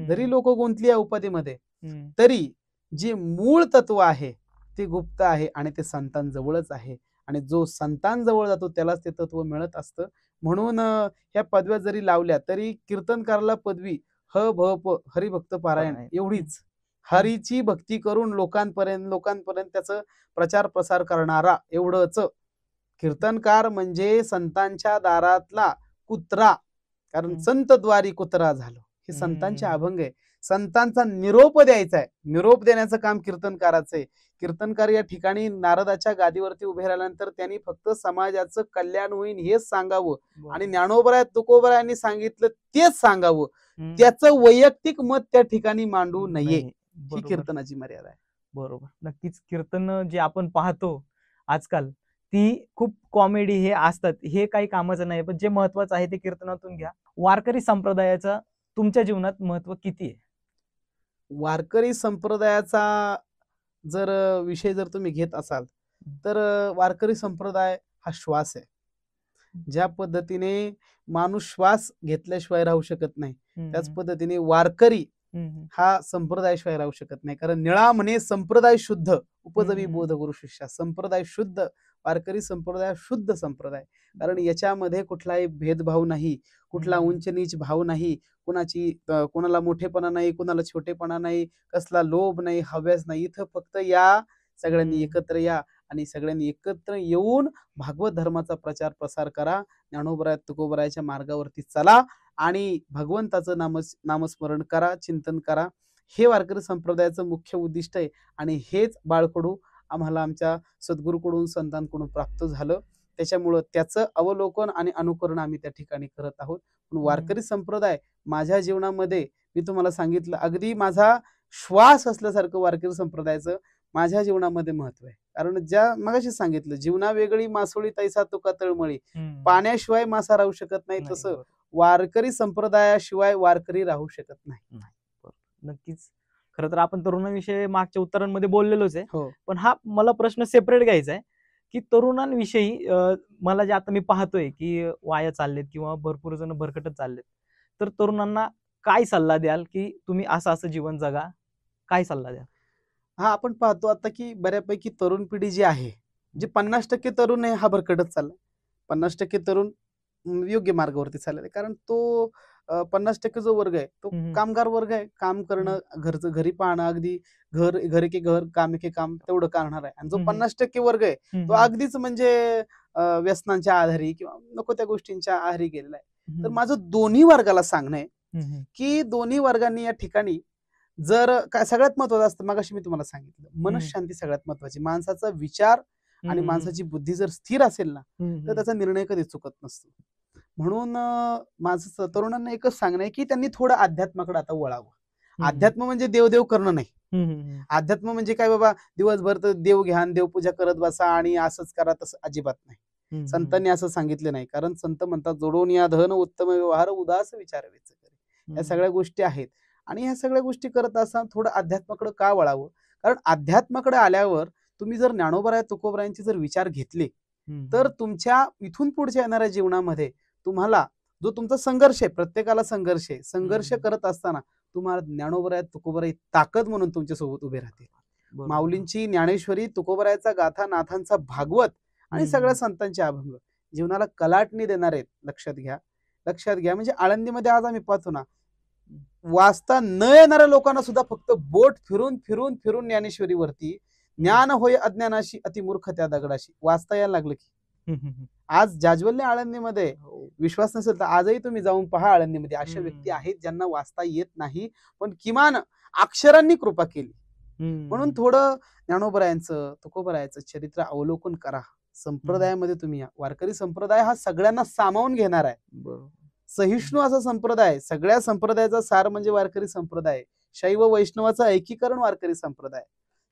जरी लोक गुंतली या उपाधीमध्ये, तरी जे मूळ तत्व आहे ते गुप्त आहे आणि ते संतांजवळच आहे. आणि जो संतांजवळ जातो त्यालाच ते तत्व मिळत असतं. म्हणून ह्या पदव्या जरी लावल्या तरी कीर्तनकाराला पदवी ह भ प हरिभक्त पारायण एवढीच. हरीची भक्ती करून लोकांपर्यंत त्याचं प्रचार प्रसार करणारा, एवढंच. कीर्तनकार म्हणजे संतांच्या दारातला कुत्रा, कारण संत द्वारी कुत्रा झालो, हे संतांचे अभंग आहे. संतांचा निरोप द्यायचा आहे. निरोप देण्याचं काम कीर्तनकाराचं आहे. कीर्तनकार या ठिकाणी नारदाच्या गादीवरती उभे राहिल्यानंतर त्यांनी फक्त समाजाचं कल्याण होईल हेच सांगावं आणि ज्ञानोबराय तुकोबरायांनी सांगितलं तेच सांगावं. त्याचं वैयक्तिक मत त्या ठिकाणी मांडू नये. ही कीर्तनाची मर्यादा आहे. बरोबर. नक्कीच कीर्तन जे आपण पाहतो आजकाल ती खूप कॉमेडी हे असतात, हे काही कामाचं नाही, पण जे महत्वाचं आहे ते कीर्तनातून घ्या. वारकरी संप्रदायाचं तुमच्या जीवनात महत्व किती आहे? वारकरी संप्रदायाचा जर विषय जर तुम्ही घेत असाल तर वारकरी संप्रदाय हा श्वास आहे. ज्या पद्धतीने माणूस श्वास घेतल्याशिवाय राहू शकत नाही, त्याच पद्धतीने वारकरी हा संप्रदायाशिवाय राहू शकत नाही. कारण निळा म्हणे संप्रदाय शुद्ध, उपजवी बोध गुरु शिष्या. संप्रदाय शुद्ध, वारकरी संप्रदाय शुद्ध संप्रदाय. कारण याच्यामध्ये कुठलाही भेदभाव नाही, कुठला उंच नीच भाव नाही, कोणाला मोठेपणा नाही, कोणाला छोटेपणा नाही, कसला लोभ नाही, हव्यास नाही. इथं फक्त या सगळ्यांनी एकत्र या आणि सगळ्यांनी एकत्र येऊन भागवत धर्माचा प्रचार प्रसार करा. ज्ञानोबराय तुकोबरायाच्या मार्गावरती चला आणि भगवंताचं नामस्मरण करा, चिंतन करा. हे वारकरी संप्रदायाचं मुख्य उद्दिष्ट आहे आणि हेच बाळकडू आम्हाला आमच्या सद्गुरूकडून संतांकडून प्राप्त झालं. त्याच्यामुळं त्याचं अवलोकन आणि अनुकरण आम्ही त्या ठिकाणी करत आहोत. पण वारकरी संप्रदाय माझ्या जीवनामध्ये मी तुम्हाला सांगितलं अगदी माझा श्वास असल्यासारखं वारकरी संप्रदायाचं माझ्या जीवनामध्ये महत्व आहे. कारण ज्या मगाशी सांगितलं जीवना वेगळी मासोळी तैसा तुका तळमळी, पाण्याशिवाय मासा राहू शकत नाही, तसं वारकरी संप्रदायाशिवाय वारकरी राहू शकत नाही. नक्कीच. खरं तर आपण तरुणांविषयी मागच्या उत्तरांमध्ये बोललेलोच आहे, पण हा मला प्रश्न सेपरेट घ्यायचा आहे की तरुणांविषयी मला जे आता मी पाहतोय की वाया चाललेत किंवा भरपूर जण भरकटत चाललेत, तर तरुणांना काय सल्ला द्याल की तुम्ही असं असं जीवन जगा, काय सल्ला द्याल? हा, आपण पाहतो आता की बऱ्यापैकी तरुण पिढी जी आहे, जे 50% तरुण आहे हा भरकटत चाललाय. 50% तरुण योग्य मार्गावरती चाललेला आहे. कारण तो 50% जो वर्ग आहे तो कामगार वर्ग आहे. काम करणं, घरचं घरी पाहणं, अगदी घर के घर काम के काम तेवढं करणार आहे. आणि जो 50% वर्ग आहे तो अगदीच म्हणजे व्यसनांच्या आधारी किंवा नको त्या गोष्टींच्या आहारी गेलेला आहे. तर माझं दोन्ही वर्गाला सांगणं आहे की दोन्ही वर्गांनी या ठिकाणी जर काय सगळ्यात महत्वाचं असतं, मगाशी मी तुम्हाला सांगितलं, मनशांती सगळ्यात महत्वाची. माणसाचा विचार आणि माणसाची बुद्धी जर स्थिर असेल ना तर त्याचा निर्णय कधी चुकत नसतो. म्हणून माझं तरुणांना एकच सांगणं आहे की त्यांनी थोडं अध्यात्माकडे आता वळावं. अध्यात्म म्हणजे देवदेव करणं नाही. अध्यात्म म्हणजे काय बाबा दिवसभर तर देव घ्या, देवपूजा करत बसा आणि असंच करा, तसं अजिबात नाही. संतांनी असं सांगितलं नाही. कारण संत म्हणतात जोडून या धन उत्तम व्यवहार उदास विचार वेच करे. या सगळ्या गोष्टी आहेत आणि ह्या सगळ्या गोष्टी करत असताना थोडं अध्यात्माकडे का वळावं? कारण अध्यात्माकडे आल्यावर तुम्ही जर ज्ञानोबराय तुकोबरायांचे जर विचार घेतले तर तुमच्या इथून पुढच्या येणाऱ्या जीवनामध्ये तुम्हाला जो तुमचा संघर्ष आहे, प्रत्येकाला संघर्ष आहे, संघर्ष करत असताना तुम्हाला ज्ञानोबराय तुकोबराय ताकद म्हणून तुमच्या सोबत उभे राहतील. माऊलींची ज्ञानेश्वरी, तुकोबरायाचा गाथा, नाथांचा भागवत आणि सगळ्या संतांचे अभंग जीवनाला कलाटणी देणार आहेत. लक्षात घ्या. म्हणजे आळंदीमध्ये आज आम्ही पाहतो ना, वाचता न येणाऱ्या लोकांना सुद्धा फक्त बोट फिरून फिरून फिरून ज्ञानेश्वरीवरती ज्ञान होय अज्ञानाशी अतिमूर्ख त्या दगडाशी वाचता यायला लागलं की आज जाज्वल्य आळंदीमध्ये विश्वास नसेल तर आजही तुम्ही जाऊन पहा. आळंदीमध्ये अशा व्यक्ती आहेत ज्यांना वाचता येत नाही, पण किमान अक्षरांनी कृपा केली. म्हणून थोडं ज्ञानोबरायांचं तुकोबरायाचं चरित्र अवलोकन करा. संप्रदायामध्ये तुम्ही या. वारकरी संप्रदाय हा सगळ्यांना सामावून घेणार आहे. सहिष्णू असा संप्रदाय, सगळ्या संप्रदायाचा सार म्हणजे वारकरी संप्रदाय. शैव वैष्णवाचं ऐकीकरण वारकरी संप्रदाय.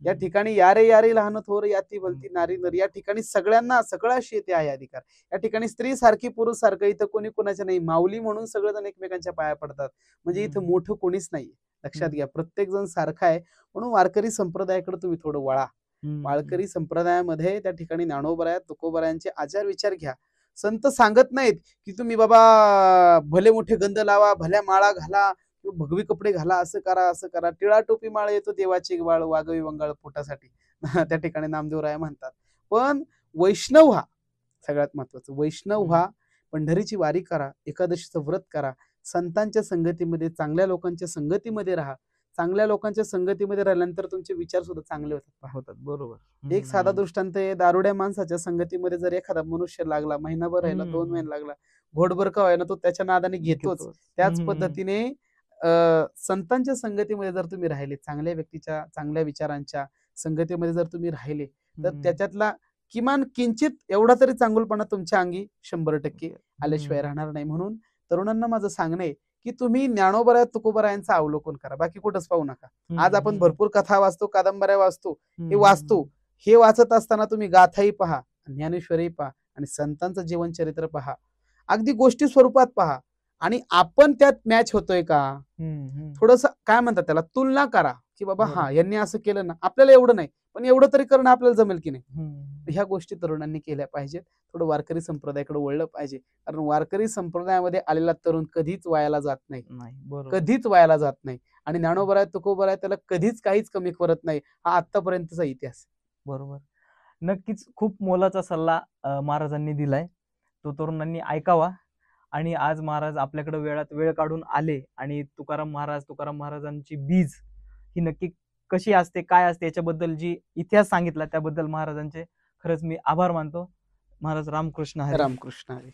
या ठिकाणी यारे लहान थोर याती भलती नारी नर, या ठिकाणी सगळ्यांना सगळ्याशी येते आहे अधिकार. या ठिकाणी स्त्री सारखी पुरुष सारखं इथं कोणी कोणाच्या नाही. माऊली म्हणून सगळेजण एकमेकांच्या पाया पडतात. म्हणजे इथं मोठं कोणीच नाही. लक्षात घ्या, प्रत्येक जण सारखा आहे. म्हणून वारकरी संप्रदायाकडे तुम्ही थोडं वळा. वारकरी संप्रदायामध्ये त्या ठिकाणी ज्ञानोबराय तुकोबरायांचे आचार विचार घ्या. संत सांगत नाहीत की तुम्ही बाबा भले मोठे गंध लावा, भल्या माळा घाला, भगवी कपडे घाला, असं करा. टिळा टोपी माळ येतो देवाची वाळ, वागवी वंगाळ पोटासाठी त्या ठिकाणी नामदेवराय म्हणतात. पण वैष्णव व्हा, सगळ्यात महत्वाचं वैष्णव व्हा. पंढरीची वारी करा, एकादशीचं व्रत करा, संतांच्या संगतीमध्ये, चांगल्या लोकांच्या संगतीमध्ये राहा. चांगल्या लोकांच्या संगतीमध्ये राहिल्यानंतर तुमचे विचार सुद्धा चांगले होतात. बरोबर. एक साधा दृष्टांत आहे, दारुड्या माणसाच्या संगतीमध्ये जर एखादा मनुष्य लागला, महिनाभर राहिला, 2 महिने लागला, घोडभर का व्हायना तो त्याच्या नादाने घेतोच. त्याच पद्धतीने संतांच्या संगतीमध्ये जर तुम्ही राहिले, चांगल्या व्यक्तीच्या चांगल्या विचारांच्या संगतीमध्ये जर तुम्ही राहिले, तर त्याच्यातला किमान किंचित एवढा तरी चांगुलपणा तुमच्या अंगी 100% आल्याशिवाय राहणार नाही. म्हणून तरुणांना माझं सांगणं आहे की तुम्ही ज्ञानोबा तुकोबरायांचं अवलोकन करा, बाकी कुठंच पाहू नका. आज आपण भरपूर कथा वाचतो, कादंबऱ्या वाचतो, हे वाचत असताना तुम्ही गाथाही पहा, ज्ञानेश्वरी पहा आणि संतांचं जीवनचरित्र पहा, अगदी गोष्टी स्वरूपात पहा आणि आपण त्यात मॅच होतोय का, थोडस काय म्हणतात त्याला, तुलना करा की बाबा हा यांनी असं केलं ना, आपल्याला एवढं नाही पण एवढं तरी करणं आपल्याला जमेल की नाही. ह्या गोष्टी तरुणांनी केल्या पाहिजेत. थोडं वारकरी संप्रदायाकडे वळलं पाहिजे, कारण वारकरी संप्रदायामध्ये आलेला तरुण कधीच वायाला जात नाही, कधीच वायाला जात नाही. आणि ज्ञानोबा तुकोबा त्याला कधीच काहीच कमी करत नाही. हा आतापर्यंतचा इतिहास. बरोबर, नक्कीच खूप मोलाचा सल्ला महाराजांनी दिलाय, तो तरुणांनी ऐकावा. आणि आज महाराज आपल्याकडे वेळात वेळ काढून आले आणि तुकाराम महाराजांची बीज ही नक्की कशी असते, काय असते, याच्याबद्दल जी इतिहास सांगितला त्याबद्दल महाराजांचे खरंच मी आभार मानतो. महाराज रामकृष्ण हरी. रामकृष्ण हरी.